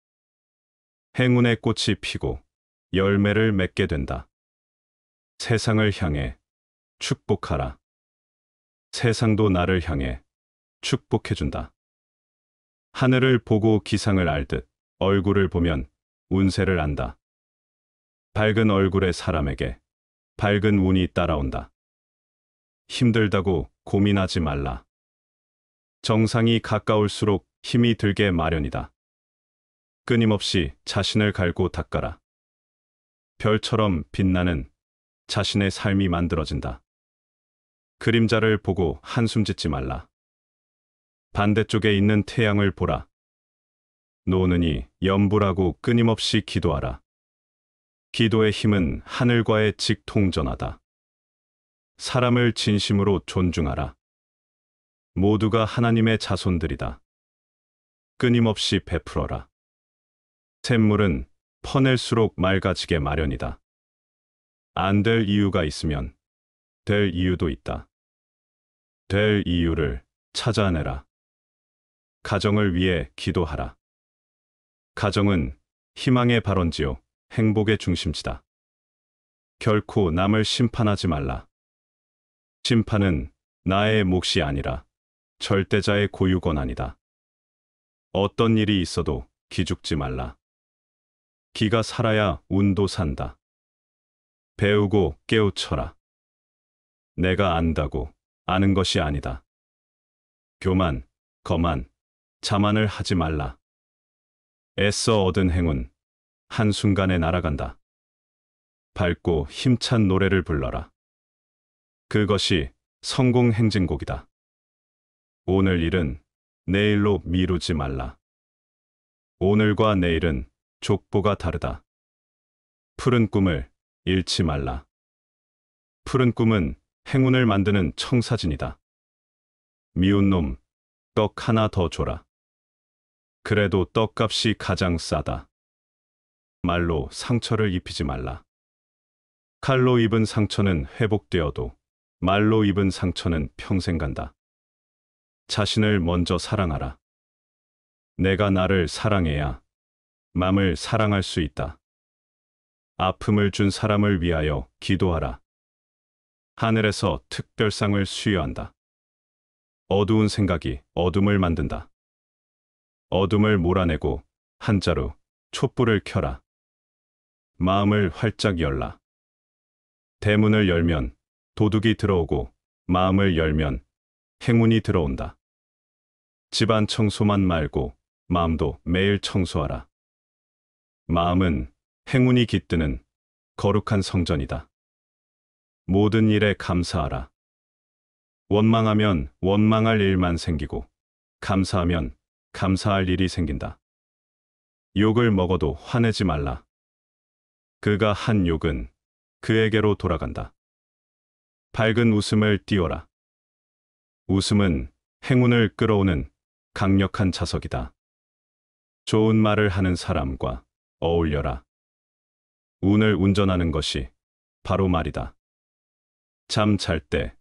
행운의 꽃이 피고 열매를 맺게 된다. 세상을 향해 축복하라. 세상도 나를 향해 축복해준다. 하늘을 보고 기상을 알듯 얼굴을 보면 운세를 안다. 밝은 얼굴의 사람에게 밝은 운이 따라온다. 힘들다고 고민하지 말라. 정상이 가까울수록 힘이 들게 마련이다. 끊임없이 자신을 갈고 닦아라. 별처럼 빛나는 자신의 삶이 만들어진다. 그림자를 보고 한숨 짓지 말라. 반대쪽에 있는 태양을 보라. 노는이 염불하고 끊임없이 기도하라. 기도의 힘은 하늘과의 직통전하다. 사람을 진심으로 존중하라. 모두가 하나님의 자손들이다. 끊임없이 베풀어라. 샘물은 퍼낼수록 맑아지게 마련이다. 안 될 이유가 있으면 될 이유도 있다. 될 이유를 찾아내라. 가정을 위해 기도하라. 가정은 희망의 발원지요, 행복의 중심지다. 결코 남을 심판하지 말라. 심판은 나의 몫이 아니라 절대자의 고유 권한이다. 어떤 일이 있어도 기죽지 말라. 기가 살아야 운도 산다. 배우고 깨우쳐라. 내가 안다고 아는 것이 아니다. 교만, 거만, 자만을 하지 말라. 애써 얻은 행운, 한순간에 날아간다. 밝고 힘찬 노래를 불러라. 그것이 성공 행진곡이다. 오늘 일은 내일로 미루지 말라. 오늘과 내일은 족보가 다르다. 푸른 꿈을 잃지 말라. 푸른 꿈은 행운을 만드는 청사진이다. 미운 놈, 떡 하나 더 줘라. 그래도 떡값이 가장 싸다. 말로 상처를 입히지 말라. 칼로 입은 상처는 회복되어도 말로 입은 상처는 평생 간다. 자신을 먼저 사랑하라. 내가 나를 사랑해야 맘을 사랑할 수 있다. 아픔을 준 사람을 위하여 기도하라. 하늘에서 특별상을 수여한다. 어두운 생각이 어둠을 만든다. 어둠을 몰아내고 한자로 촛불을 켜라. 마음을 활짝 열라. 대문을 열면 도둑이 들어오고 마음을 열면 행운이 들어온다. 집안 청소만 말고 마음도 매일 청소하라. 마음은 행운이 깃드는 거룩한 성전이다. 모든 일에 감사하라. 원망하면 원망할 일만 생기고 감사하면 감사할 일이 생긴다. 욕을 먹어도 화내지 말라. 그가 한 욕은 그에게로 돌아간다. 밝은 웃음을 띄워라. 웃음은 행운을 끌어오는 강력한 자석이다. 좋은 말을 하는 사람과 어울려라. 운을 운전하는 것이 바로 말이다. 잠 잘 때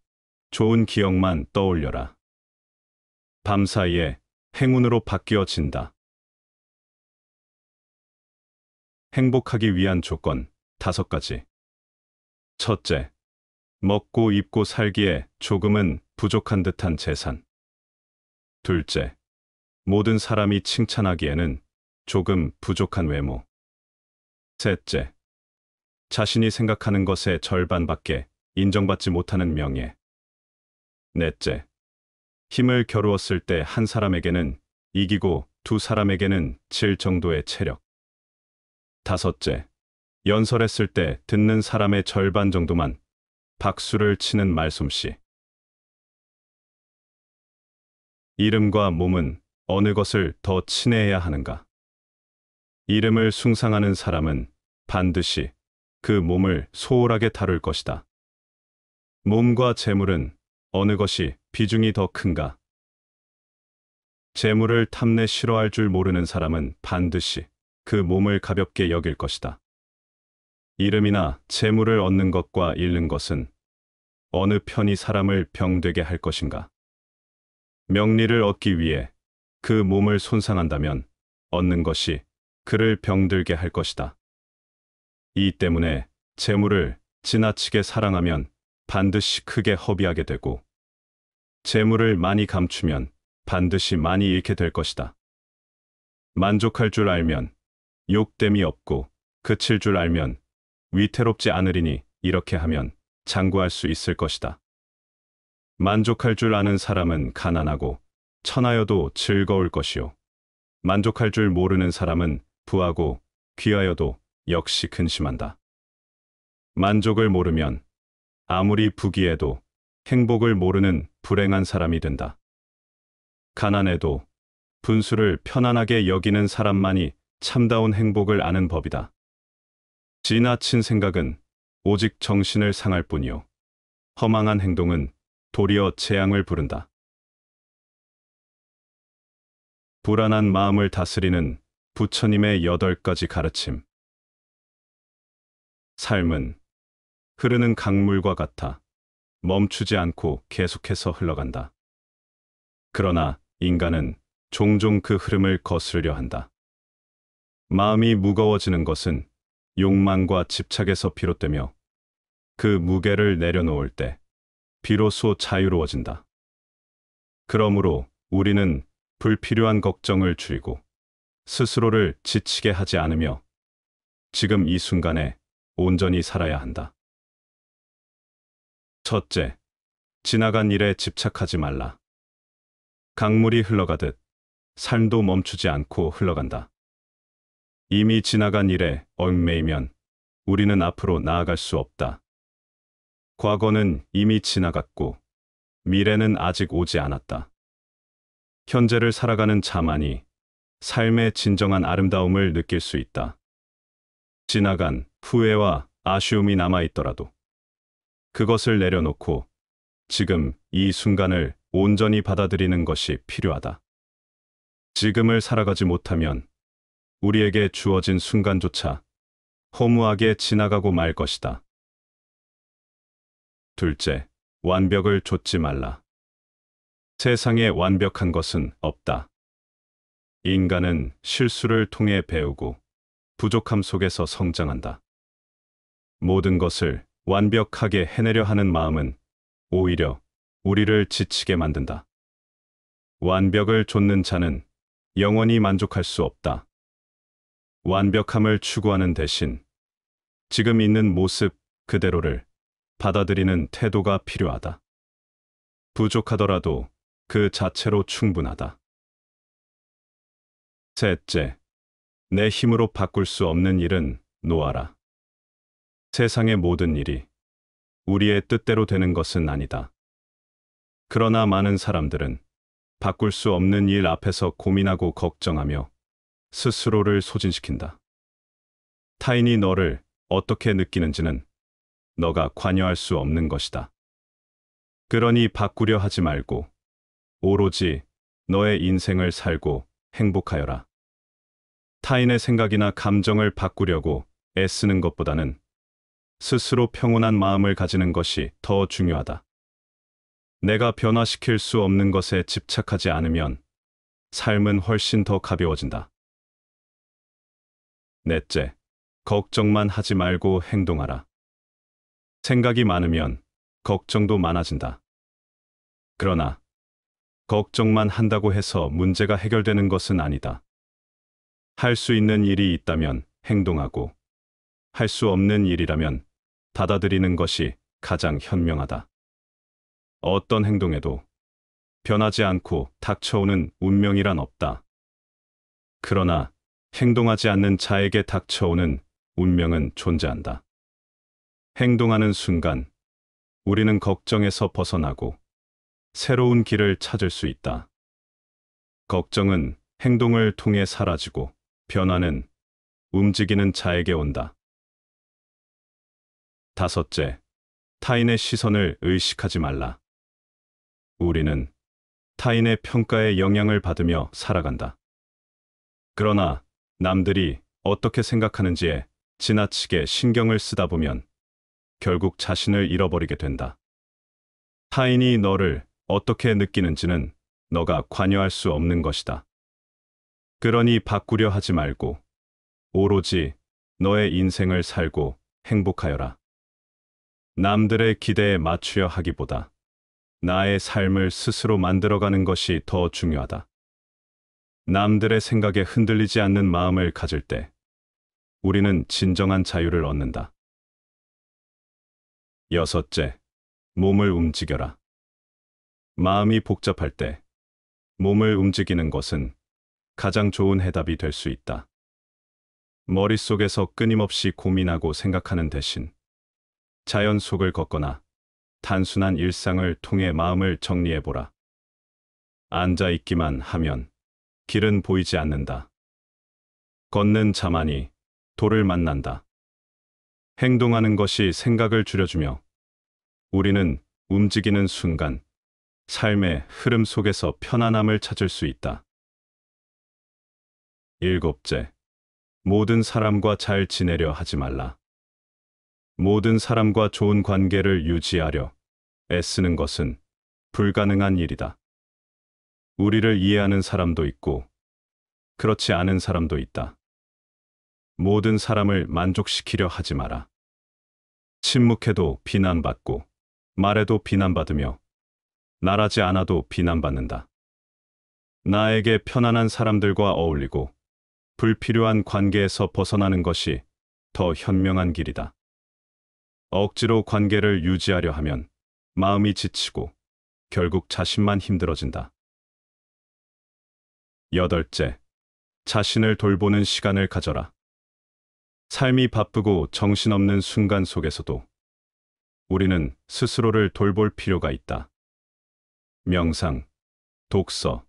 좋은 기억만 떠올려라. 밤사이에 행운으로 바뀌어진다. 행복하기 위한 조건 5가지. 첫째, 먹고 입고 살기에 조금은 부족한 듯한 재산. 둘째, 모든 사람이 칭찬하기에는 조금 부족한 외모. 셋째, 자신이 생각하는 것의 절반밖에 인정받지 못하는 명예. 넷째, 힘을 겨루었을 때 한 사람에게는 이기고 두 사람에게는 질 정도의 체력. 다섯째, 연설했을 때 듣는 사람의 절반 정도만 박수를 치는 말솜씨. 이름과 몸은 어느 것을 더 친애해야 하는가? 이름을 숭상하는 사람은 반드시 그 몸을 소홀하게 다룰 것이다. 몸과 재물은 어느 것이 비중이 더 큰가? 재물을 탐내 싫어할 줄 모르는 사람은 반드시 그 몸을 가볍게 여길 것이다. 이름이나 재물을 얻는 것과 잃는 것은 어느 편이 사람을 병되게 할 것인가? 명리를 얻기 위해 그 몸을 손상한다면 얻는 것이 그를 병들게 할 것이다. 이 때문에 재물을 지나치게 사랑하면 반드시 크게 허비하게 되고 재물을 많이 감추면 반드시 많이 잃게 될 것이다. 만족할 줄 알면 욕됨이 없고 그칠 줄 알면 위태롭지 않으리니 이렇게 하면 장구할 수 있을 것이다. 만족할 줄 아는 사람은 가난하고 천하여도 즐거울 것이요. 만족할 줄 모르는 사람은 부하고 귀하여도 역시 근심한다. 만족을 모르면 아무리 부귀해도 행복을 모르는 불행한 사람이 된다. 가난해도 분수를 편안하게 여기는 사람만이 참다운 행복을 아는 법이다. 지나친 생각은 오직 정신을 상할 뿐이요. 허망한 행동은 도리어 재앙을 부른다. 불안한 마음을 다스리는 부처님의 8가지 가르침. 삶은 흐르는 강물과 같아 멈추지 않고 계속해서 흘러간다. 그러나 인간은 종종 그 흐름을 거스르려 한다. 마음이 무거워지는 것은 욕망과 집착에서 비롯되며 그 무게를 내려놓을 때 비로소 자유로워진다. 그러므로 우리는 불필요한 걱정을 줄이고 스스로를 지치게 하지 않으며 지금 이 순간에 온전히 살아야 한다. 첫째, 지나간 일에 집착하지 말라. 강물이 흘러가듯 삶도 멈추지 않고 흘러간다. 이미 지나간 일에 얽매이면 우리는 앞으로 나아갈 수 없다. 과거는 이미 지나갔고 미래는 아직 오지 않았다. 현재를 살아가는 자만이 삶의 진정한 아름다움을 느낄 수 있다. 지나간 후회와 아쉬움이 남아있더라도 그것을 내려놓고 지금 이 순간을 온전히 받아들이는 것이 필요하다. 지금을 살아가지 못하면 우리에게 주어진 순간조차 허무하게 지나가고 말 것이다. 둘째, 완벽을 좇지 말라. 세상에 완벽한 것은 없다. 인간은 실수를 통해 배우고 부족함 속에서 성장한다. 모든 것을 완벽하게 해내려 하는 마음은 오히려 우리를 지치게 만든다. 완벽을 좇는 자는 영원히 만족할 수 없다. 완벽함을 추구하는 대신 지금 있는 모습 그대로를 받아들이는 태도가 필요하다. 부족하더라도 그 자체로 충분하다. 셋째, 내 힘으로 바꿀 수 없는 일은 놓아라. 세상의 모든 일이 우리의 뜻대로 되는 것은 아니다. 그러나 많은 사람들은 바꿀 수 없는 일 앞에서 고민하고 걱정하며 스스로를 소진시킨다. 타인이 너를 어떻게 느끼는지는 너가 관여할 수 없는 것이다. 그러니 바꾸려 하지 말고 오로지 너의 인생을 살고 행복하여라. 타인의 생각이나 감정을 바꾸려고 애쓰는 것보다는 스스로 평온한 마음을 가지는 것이 더 중요하다. 내가 변화시킬 수 없는 것에 집착하지 않으면 삶은 훨씬 더 가벼워진다. 넷째, 걱정만 하지 말고 행동하라. 생각이 많으면 걱정도 많아진다. 그러나 걱정만 한다고 해서 문제가 해결되는 것은 아니다. 할 수 있는 일이 있다면 행동하고 할 수 없는 일이라면 받아들이는 것이 가장 현명하다. 어떤 행동에도 변하지 않고 닥쳐오는 운명이란 없다. 그러나 행동하지 않는 자에게 닥쳐오는 운명은 존재한다. 행동하는 순간 우리는 걱정에서 벗어나고 새로운 길을 찾을 수 있다. 걱정은 행동을 통해 사라지고 변화는 움직이는 자에게 온다. 다섯째, 타인의 시선을 의식하지 말라. 우리는 타인의 평가에 영향을 받으며 살아간다. 그러나 남들이 어떻게 생각하는지에 지나치게 신경을 쓰다 보면 결국 자신을 잃어버리게 된다. 타인이 너를 어떻게 느끼는지는 너가 관여할 수 없는 것이다. 그러니 바꾸려 하지 말고 오로지 너의 인생을 살고 행복하여라. 남들의 기대에 맞추려 하기보다 나의 삶을 스스로 만들어가는 것이 더 중요하다. 남들의 생각에 흔들리지 않는 마음을 가질 때 우리는 진정한 자유를 얻는다. 여섯째, 몸을 움직여라. 마음이 복잡할 때 몸을 움직이는 것은 가장 좋은 해답이 될 수 있다. 머릿속에서 끊임없이 고민하고 생각하는 대신 자연 속을 걷거나 단순한 일상을 통해 마음을 정리해보라. 앉아 있기만 하면 길은 보이지 않는다. 걷는 자만이 도를 만난다. 행동하는 것이 생각을 줄여주며 우리는 움직이는 순간 삶의 흐름 속에서 편안함을 찾을 수 있다. 일곱째, 모든 사람과 잘 지내려 하지 말라. 모든 사람과 좋은 관계를 유지하려 애쓰는 것은 불가능한 일이다. 우리를 이해하는 사람도 있고 그렇지 않은 사람도 있다. 모든 사람을 만족시키려 하지 마라. 침묵해도 비난받고 말해도 비난받으며 말하지 않아도 비난받는다. 나에게 편안한 사람들과 어울리고 불필요한 관계에서 벗어나는 것이 더 현명한 길이다. 억지로 관계를 유지하려 하면 마음이 지치고 결국 자신만 힘들어진다. 여덟째, 자신을 돌보는 시간을 가져라. 삶이 바쁘고 정신없는 순간 속에서도 우리는 스스로를 돌볼 필요가 있다. 명상, 독서,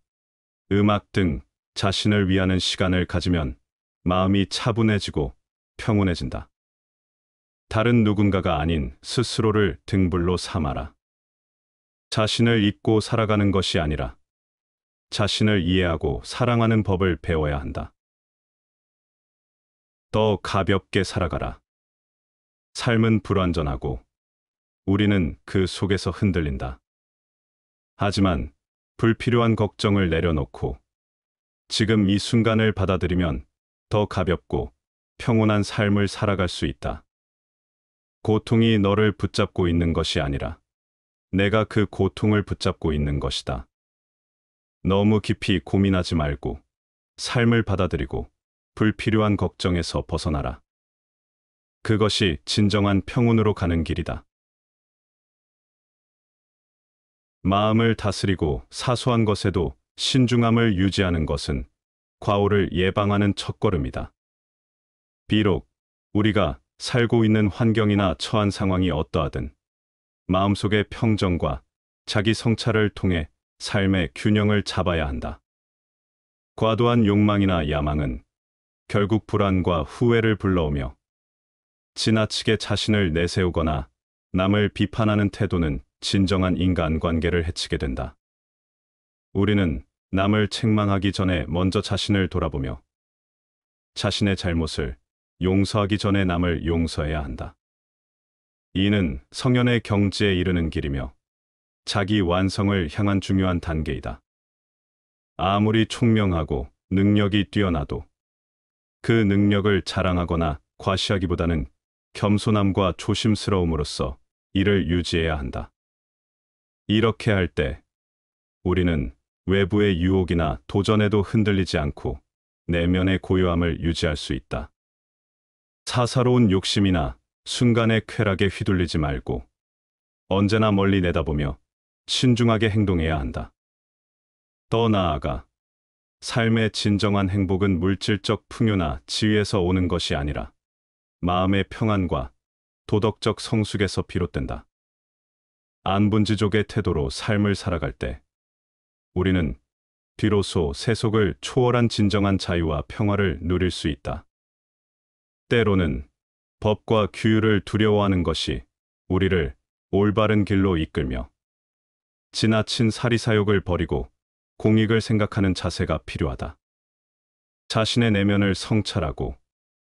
음악 등 자신을 위하는 시간을 가지면 마음이 차분해지고 평온해진다. 다른 누군가가 아닌 스스로를 등불로 삼아라. 자신을 잊고 살아가는 것이 아니라 자신을 이해하고 사랑하는 법을 배워야 한다. 더 가볍게 살아가라. 삶은 불완전하고 우리는 그 속에서 흔들린다. 하지만 불필요한 걱정을 내려놓고 지금 이 순간을 받아들이면 더 가볍고 평온한 삶을 살아갈 수 있다. 고통이 너를 붙잡고 있는 것이 아니라 내가 그 고통을 붙잡고 있는 것이다. 너무 깊이 고민하지 말고 삶을 받아들이고 불필요한 걱정에서 벗어나라. 그것이 진정한 평온으로 가는 길이다. 마음을 다스리고 사소한 것에도 신중함을 유지하는 것은 과오를 예방하는 첫걸음이다. 비록 우리가 살고 있는 환경이나 처한 상황이 어떠하든 마음속의 평정과 자기 성찰을 통해 삶의 균형을 잡아야 한다. 과도한 욕망이나 야망은 결국 불안과 후회를 불러오며 지나치게 자신을 내세우거나 남을 비판하는 태도는 진정한 인간관계를 해치게 된다. 우리는 남을 책망하기 전에 먼저 자신을 돌아보며 자신의 잘못을 용서하기 전에 남을 용서해야 한다. 이는 성현의 경지에 이르는 길이며 자기 완성을 향한 중요한 단계이다. 아무리 총명하고 능력이 뛰어나도 그 능력을 자랑하거나 과시하기보다는 겸손함과 조심스러움으로써 이를 유지해야 한다. 이렇게 할 때 우리는 외부의 유혹이나 도전에도 흔들리지 않고 내면의 고요함을 유지할 수 있다. 사사로운 욕심이나 순간의 쾌락에 휘둘리지 말고 언제나 멀리 내다보며 신중하게 행동해야 한다. 더 나아가 삶의 진정한 행복은 물질적 풍요나 지위에서 오는 것이 아니라 마음의 평안과 도덕적 성숙에서 비롯된다. 안분지족의 태도로 삶을 살아갈 때 우리는 비로소 세속을 초월한 진정한 자유와 평화를 누릴 수 있다. 때로는 법과 규율을 두려워하는 것이 우리를 올바른 길로 이끌며 지나친 사리사욕을 버리고 공익을 생각하는 자세가 필요하다. 자신의 내면을 성찰하고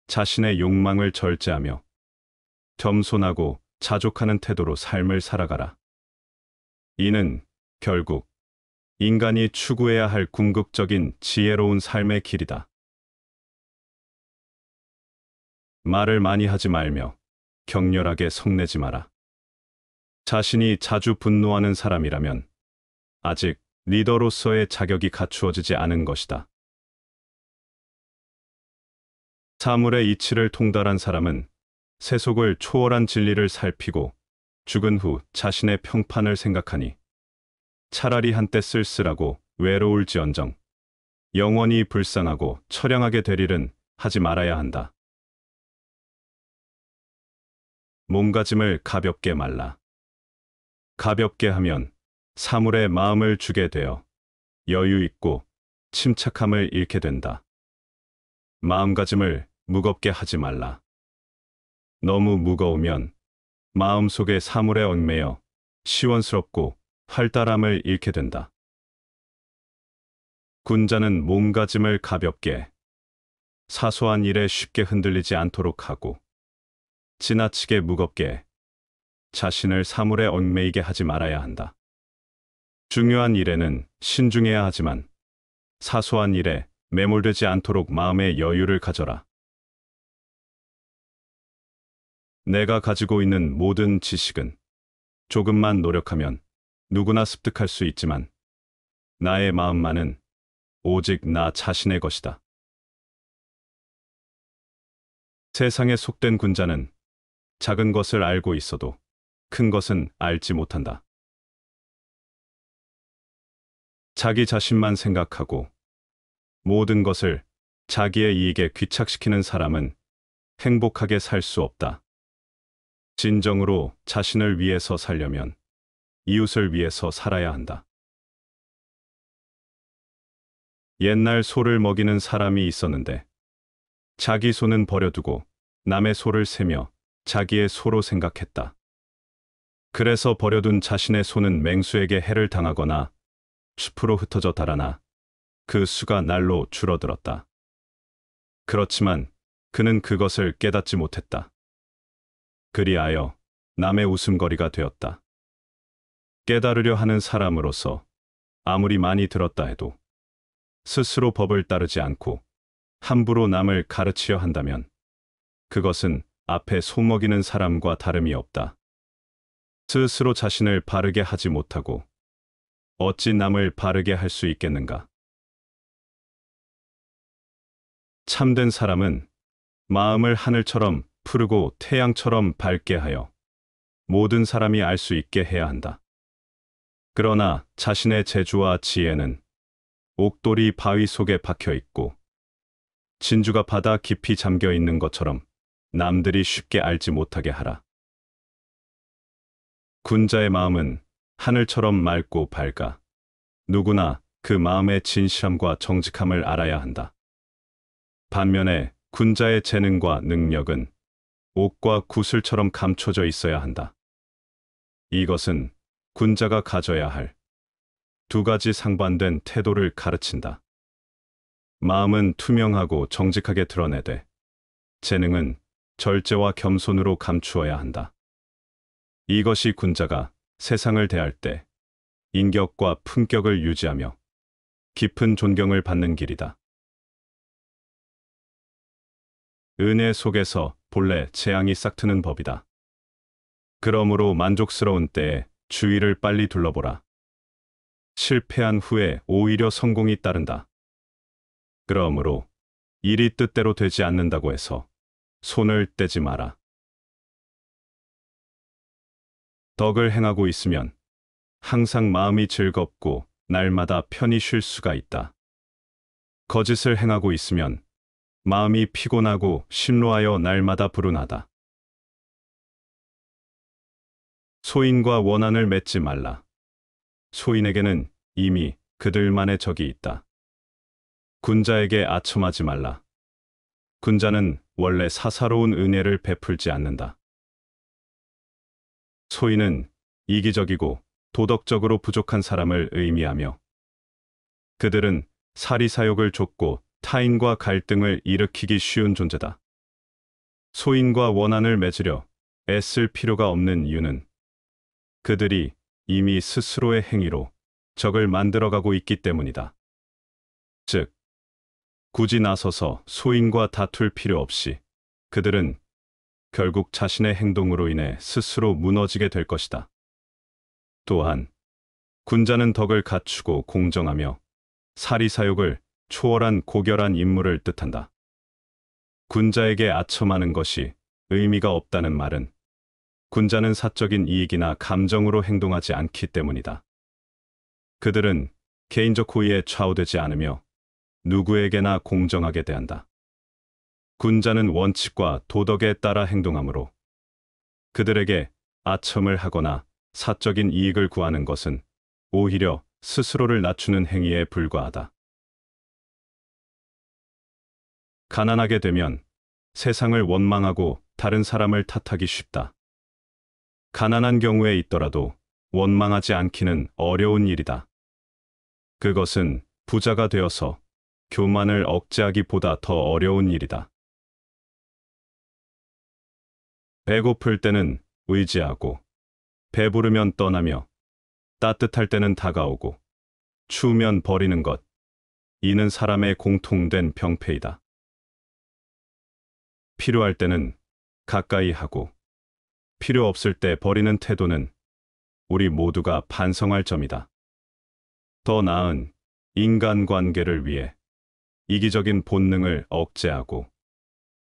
자신의 욕망을 절제하며 겸손하고 자족하는 태도로 삶을 살아가라. 이는 결국 인간이 추구해야 할 궁극적인 지혜로운 삶의 길이다. 말을 많이 하지 말며 격렬하게 성내지 마라. 자신이 자주 분노하는 사람이라면 아직 리더로서의 자격이 갖추어지지 않은 것이다. 사물의 이치를 통달한 사람은 세속을 초월한 진리를 살피고 죽은 후 자신의 평판을 생각하니 차라리 한때 쓸쓸하고 외로울지언정 영원히 불쌍하고 처량하게 될 일은 하지 말아야 한다. 몸가짐을 가볍게 말라. 가볍게 하면 사물에 마음을 주게 되어 여유 있고 침착함을 잃게 된다. 마음가짐을 무겁게 하지 말라. 너무 무거우면 마음속의 사물에 얽매여 시원스럽고 활달함을 잃게 된다. 군자는 몸가짐을 가볍게, 사소한 일에 쉽게 흔들리지 않도록 하고 지나치게 무겁게 자신을 사물에 얽매이게 하지 말아야 한다. 중요한 일에는 신중해야 하지만 사소한 일에 매몰되지 않도록 마음의 여유를 가져라. 내가 가지고 있는 모든 지식은 조금만 노력하면 누구나 습득할 수 있지만 나의 마음만은 오직 나 자신의 것이다. 세상에 속된 군자는 작은 것을 알고 있어도 큰 것은 알지 못한다. 자기 자신만 생각하고 모든 것을 자기의 이익에 귀착시키는 사람은 행복하게 살 수 없다. 진정으로 자신을 위해서 살려면 이웃을 위해서 살아야 한다. 옛날 소를 먹이는 사람이 있었는데 자기 소는 버려두고 남의 소를 세며 자기의 소로 생각했다. 그래서 버려둔 자신의 소는 맹수에게 해를 당하거나 숲으로 흩어져 달아나 그 수가 날로 줄어들었다. 그렇지만 그는 그것을 깨닫지 못했다. 그리하여 남의 웃음거리가 되었다. 깨달으려 하는 사람으로서 아무리 많이 들었다 해도 스스로 법을 따르지 않고 함부로 남을 가르치려 한다면 그것은 앞에 소먹이는 사람과 다름이 없다. 스스로 자신을 바르게 하지 못하고 어찌 남을 바르게 할 수 있겠는가? 참된 사람은 마음을 하늘처럼 푸르고 태양처럼 밝게 하여 모든 사람이 알 수 있게 해야 한다. 그러나 자신의 재주와 지혜는 옥돌이 바위 속에 박혀 있고 진주가 바다 깊이 잠겨 있는 것처럼 남들이 쉽게 알지 못하게 하라. 군자의 마음은 하늘처럼 맑고 밝아 누구나 그 마음의 진실함과 정직함을 알아야 한다. 반면에 군자의 재능과 능력은 옥과 구슬처럼 감춰져 있어야 한다. 이것은 군자가 가져야 할 두 가지 상반된 태도를 가르친다. 마음은 투명하고 정직하게 드러내되 재능은 절제와 겸손으로 감추어야 한다. 이것이 군자가 세상을 대할 때 인격과 품격을 유지하며 깊은 존경을 받는 길이다. 은혜 속에서 본래 재앙이 싹트는 법이다. 그러므로 만족스러운 때에 주위를 빨리 둘러보라. 실패한 후에 오히려 성공이 따른다. 그러므로 일이 뜻대로 되지 않는다고 해서 손을 떼지 마라. 덕을 행하고 있으면 항상 마음이 즐겁고 날마다 편히 쉴 수가 있다. 거짓을 행하고 있으면 마음이 피곤하고 심로하여 날마다 불운하다. 소인과 원한을 맺지 말라. 소인에게는 이미 그들만의 적이 있다. 군자에게 아첨하지 말라. 군자는 원래 사사로운 은혜를 베풀지 않는다. 소인은 이기적이고 도덕적으로 부족한 사람을 의미하며 그들은 사리사욕을 좇고 타인과 갈등을 일으키기 쉬운 존재다. 소인과 원한을 맺으려 애쓸 필요가 없는 이유는 그들이 이미 스스로의 행위로 적을 만들어가고 있기 때문이다. 즉, 굳이 나서서 소인과 다툴 필요 없이 그들은 결국 자신의 행동으로 인해 스스로 무너지게 될 것이다. 또한 군자는 덕을 갖추고 공정하며 사리사욕을 초월한 고결한 인물을 뜻한다. 군자에게 아첨하는 것이 의미가 없다는 말은 군자는 사적인 이익이나 감정으로 행동하지 않기 때문이다. 그들은 개인적 호의에 좌우되지 않으며 누구에게나 공정하게 대한다. 군자는 원칙과 도덕에 따라 행동하므로 그들에게 아첨을 하거나 사적인 이익을 구하는 것은 오히려 스스로를 낮추는 행위에 불과하다. 가난하게 되면 세상을 원망하고 다른 사람을 탓하기 쉽다. 가난한 경우에 있더라도 원망하지 않기는 어려운 일이다. 그것은 부자가 되어서 교만을 억제하기보다 더 어려운 일이다. 배고플 때는 의지하고 배부르면 떠나며 따뜻할 때는 다가오고 추우면 버리는 것, 이는 사람의 공통된 병폐이다. 필요할 때는 가까이 하고 필요 없을 때 버리는 태도는 우리 모두가 반성할 점이다. 더 나은 인간관계를 위해 이기적인 본능을 억제하고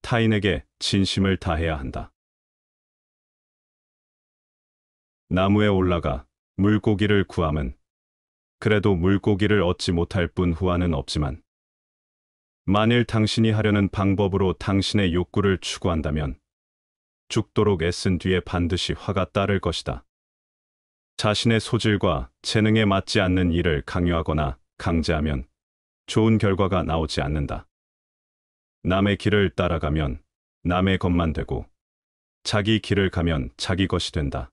타인에게 진심을 다해야 한다. 나무에 올라가 물고기를 구함은 그래도 물고기를 얻지 못할 뿐 후환은 없지만, 만일 당신이 하려는 방법으로 당신의 욕구를 추구한다면 죽도록 애쓴 뒤에 반드시 화가 따를 것이다. 자신의 소질과 재능에 맞지 않는 일을 강요하거나 강제하면 좋은 결과가 나오지 않는다. 남의 길을 따라가면 남의 것만 되고, 자기 길을 가면 자기 것이 된다.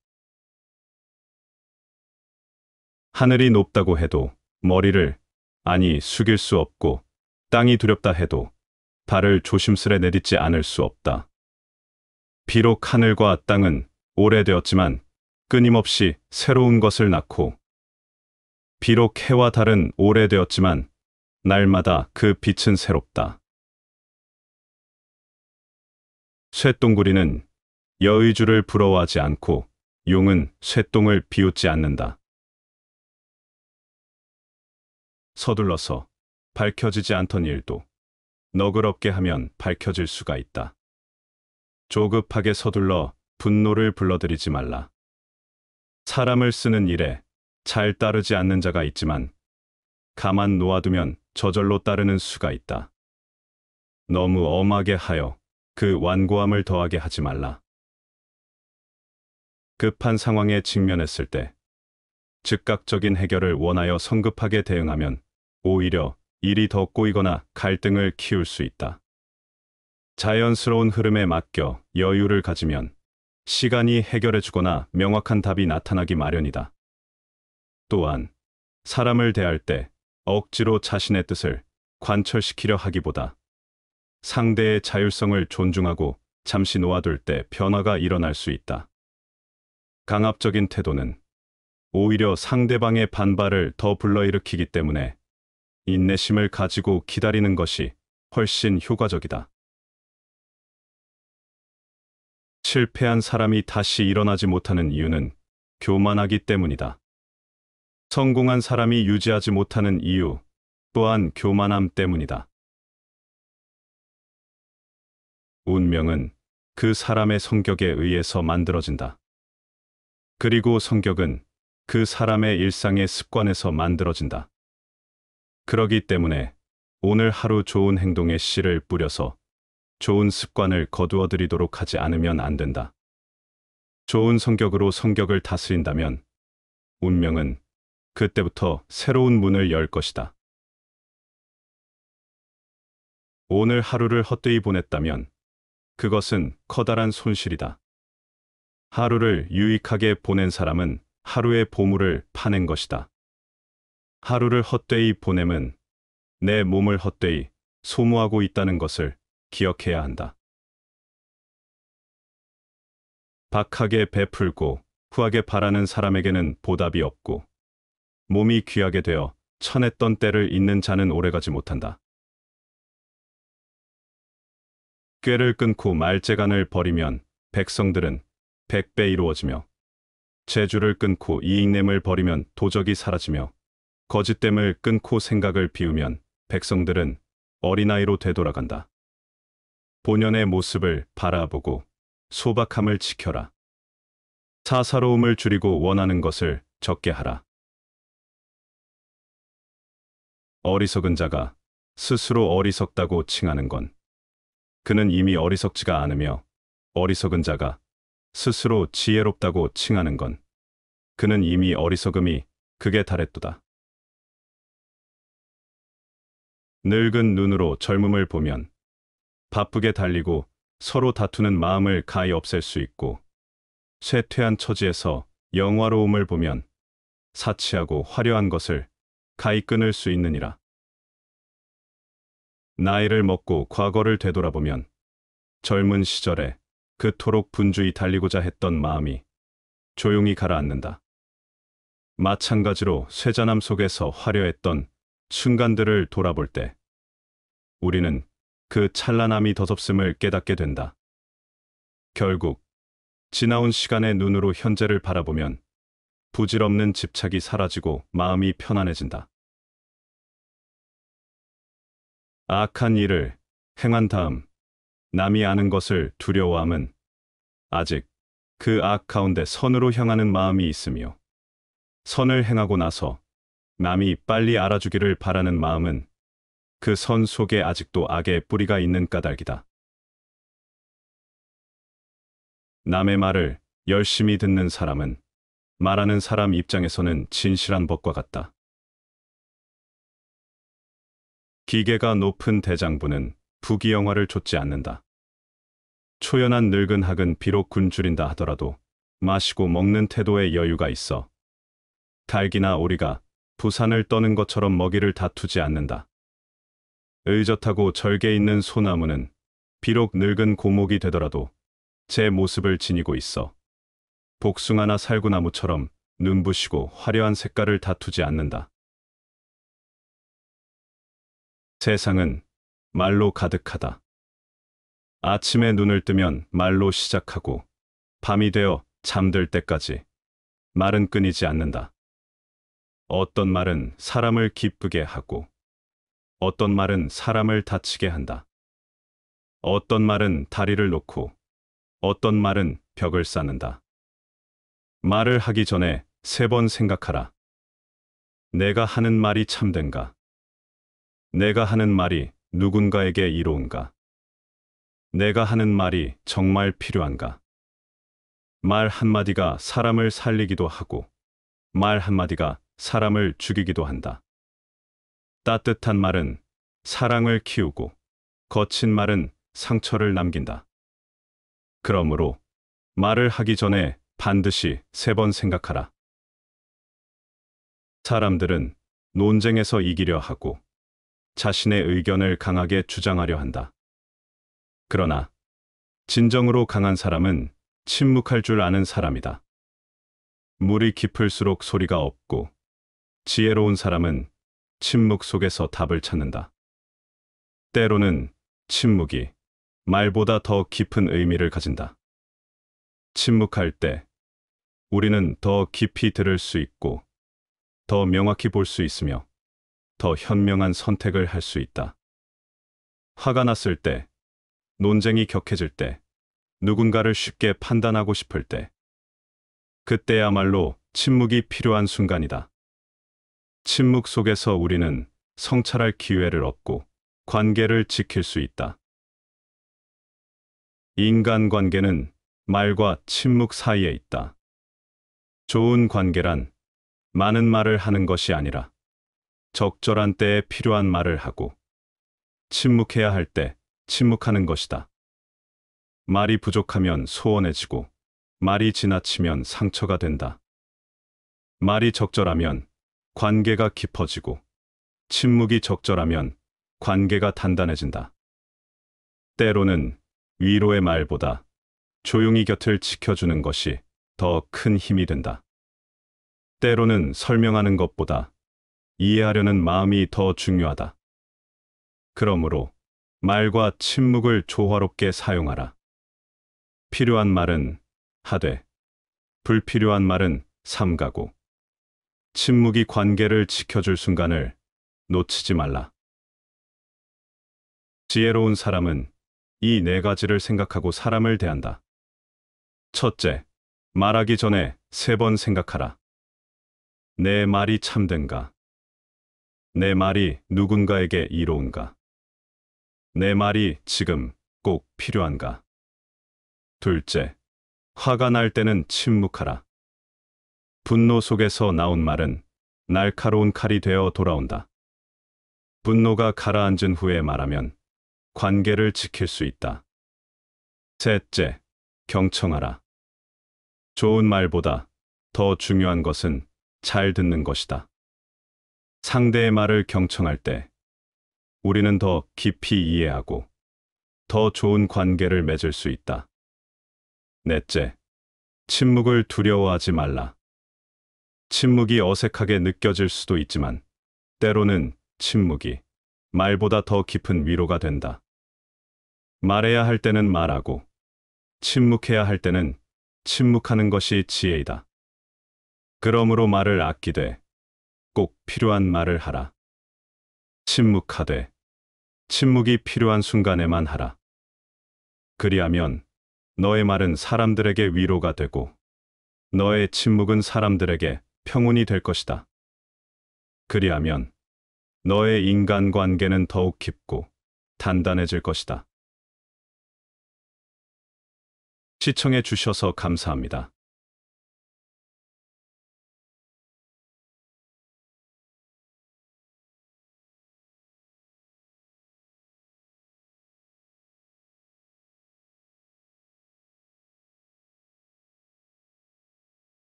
하늘이 높다고 해도 머리를 숙일 수 없고, 땅이 두렵다 해도 발을 조심스레 내딛지 않을 수 없다. 비록 하늘과 땅은 오래되었지만 끊임없이 새로운 것을 낳고, 비록 해와 달은 오래되었지만 날마다 그 빛은 새롭다. 쇠똥구리는 여의주를 부러워하지 않고, 용은 쇠똥을 비웃지 않는다. 서둘러서 밝혀지지 않던 일도 너그럽게 하면 밝혀질 수가 있다. 조급하게 서둘러 분노를 불러들이지 말라. 사람을 쓰는 일에 잘 따르지 않는 자가 있지만 가만 놓아두면 저절로 따르는 수가 있다. 너무 엄하게 하여 그 완고함을 더하게 하지 말라. 급한 상황에 직면했을 때 즉각적인 해결을 원하여 성급하게 대응하면 오히려 일이 더 꼬이거나 갈등을 키울 수 있다. 자연스러운 흐름에 맡겨 여유를 가지면 시간이 해결해주거나 명확한 답이 나타나기 마련이다. 또한 사람을 대할 때 억지로 자신의 뜻을 관철시키려 하기보다 상대의 자율성을 존중하고 잠시 놓아둘 때 변화가 일어날 수 있다. 강압적인 태도는 오히려 상대방의 반발을 더 불러일으키기 때문에 인내심을 가지고 기다리는 것이 훨씬 효과적이다. 실패한 사람이 다시 일어나지 못하는 이유는 교만하기 때문이다. 성공한 사람이 유지하지 못하는 이유 또한 교만함 때문이다. 운명은 그 사람의 성격에 의해서 만들어진다. 그리고 성격은 그 사람의 일상의 습관에서 만들어진다. 그러기 때문에 오늘 하루 좋은 행동의 씨를 뿌려서 좋은 습관을 거두어들이도록 하지 않으면 안 된다. 좋은 성격으로 성격을 다스린다면 운명은 그때부터 새로운 문을 열 것이다. 오늘 하루를 헛되이 보냈다면 그것은 커다란 손실이다. 하루를 유익하게 보낸 사람은 하루의 보물을 파낸 것이다. 하루를 헛되이 보냄은 내 몸을 헛되이 소모하고 있다는 것을 기억해야 한다. 박하게 베풀고 후하게 바라는 사람에게는 보답이 없고, 몸이 귀하게 되어 천했던 때를 잇는 자는 오래가지 못한다. 꾀를 끊고 말재간을 버리면 백성들은 100배 이루어지며, 재주를 끊고 이익냄을 버리면 도적이 사라지며, 거짓됨을 끊고 생각을 비우면 백성들은 어린아이로 되돌아간다. 본연의 모습을 바라보고 소박함을 지켜라. 사사로움을 줄이고 원하는 것을 적게 하라. 어리석은 자가 스스로 어리석다고 칭하는 건 그는 이미 어리석지가 않으며, 어리석은 자가 스스로 지혜롭다고 칭하는 건 그는 이미 어리석음이 극에 달했도다. 늙은 눈으로 젊음을 보면 바쁘게 달리고 서로 다투는 마음을 가히 없앨 수 있고, 쇠퇴한 처지에서 영화로움을 보면 사치하고 화려한 것을 가히 끊을 수 있느니라. 나이를 먹고 과거를 되돌아보면 젊은 시절에 그토록 분주히 달리고자 했던 마음이 조용히 가라앉는다. 마찬가지로 쇠잔함 속에서 화려했던 순간들을 돌아볼 때 우리는 그 찬란함이 더섭음을 깨닫게 된다. 결국 지나온 시간의 눈으로 현재를 바라보면 부질없는 집착이 사라지고 마음이 편안해진다. 악한 일을 행한 다음 남이 아는 것을 두려워함은 아직 그 악 가운데 선으로 향하는 마음이 있으며, 선을 행하고 나서 남이 빨리 알아주기를 바라는 마음은 그 선 속에 아직도 악의 뿌리가 있는 까닭이다. 남의 말을 열심히 듣는 사람은 말하는 사람 입장에서는 진실한 법과 같다. 기계가 높은 대장부는 부귀영화를 좇지 않는다. 초연한 늙은 학은 비록 굶주린다 하더라도 마시고 먹는 태도에 여유가 있어 닭이나 오리가 부산을 떠는 것처럼 먹이를 다투지 않는다. 의젓하고 절개 있는 소나무는 비록 늙은 고목이 되더라도 제 모습을 지니고 있어 복숭아나 살구나무처럼 눈부시고 화려한 색깔을 다투지 않는다. 세상은 말로 가득하다. 아침에 눈을 뜨면 말로 시작하고 밤이 되어 잠들 때까지 말은 끊이지 않는다. 어떤 말은 사람을 기쁘게 하고 어떤 말은 사람을 다치게 한다. 어떤 말은 다리를 놓고 어떤 말은 벽을 쌓는다. 말을 하기 전에 3번 생각하라. 내가 하는 말이 참된가? 내가 하는 말이 누군가에게 이로운가? 내가 하는 말이 정말 필요한가? 말 한마디가 사람을 살리기도 하고 말 한마디가 사람을 죽이기도 한다. 따뜻한 말은 사랑을 키우고 거친 말은 상처를 남긴다. 그러므로 말을 하기 전에 반드시 3번 생각하라. 사람들은 논쟁에서 이기려 하고 자신의 의견을 강하게 주장하려 한다. 그러나 진정으로 강한 사람은 침묵할 줄 아는 사람이다. 물이 깊을수록 소리가 없고 지혜로운 사람은 침묵 속에서 답을 찾는다. 때로는 침묵이 말보다 더 깊은 의미를 가진다. 침묵할 때 우리는 더 깊이 들을 수 있고 더 명확히 볼 수 있으며 더 현명한 선택을 할 수 있다. 화가 났을 때, 논쟁이 격해질 때, 누군가를 쉽게 판단하고 싶을 때, 그때야말로 침묵이 필요한 순간이다. 침묵 속에서 우리는 성찰할 기회를 얻고 관계를 지킬 수 있다. 인간관계는 말과 침묵 사이에 있다. 좋은 관계란 많은 말을 하는 것이 아니라 적절한 때에 필요한 말을 하고 침묵해야 할 때 침묵하는 것이다. 말이 부족하면 소원해지고 말이 지나치면 상처가 된다. 말이 적절하면 관계가 깊어지고 침묵이 적절하면 관계가 단단해진다. 때로는 위로의 말보다 조용히 곁을 지켜주는 것이 더 큰 힘이 된다. 때로는 설명하는 것보다 이해하려는 마음이 더 중요하다. 그러므로 말과 침묵을 조화롭게 사용하라. 필요한 말은 하되, 불필요한 말은 삼가고, 침묵이 관계를 지켜줄 순간을 놓치지 말라. 지혜로운 사람은 이 4가지를 생각하고 사람을 대한다. 첫째, 말하기 전에 3번 생각하라. 내 말이 참된가? 내 말이 누군가에게 이로운가? 내 말이 지금 꼭 필요한가? 둘째, 화가 날 때는 침묵하라. 분노 속에서 나온 말은 날카로운 칼이 되어 돌아온다. 분노가 가라앉은 후에 말하면 관계를 지킬 수 있다. 셋째, 경청하라. 좋은 말보다 더 중요한 것은 잘 듣는 것이다. 상대의 말을 경청할 때 우리는 더 깊이 이해하고 더 좋은 관계를 맺을 수 있다. 넷째, 침묵을 두려워하지 말라. 침묵이 어색하게 느껴질 수도 있지만 때로는 침묵이 말보다 더 깊은 위로가 된다. 말해야 할 때는 말하고 침묵해야 할 때는 침묵하는 것이 지혜이다. 그러므로 말을 아끼되 꼭 필요한 말을 하라. 침묵하되 침묵이 필요한 순간에만 하라. 그리하면 너의 말은 사람들에게 위로가 되고 너의 침묵은 사람들에게 평온이 될 것이다. 그리하면 너의 인간관계는 더욱 깊고 단단해질 것이다. 시청해 주셔서 감사합니다.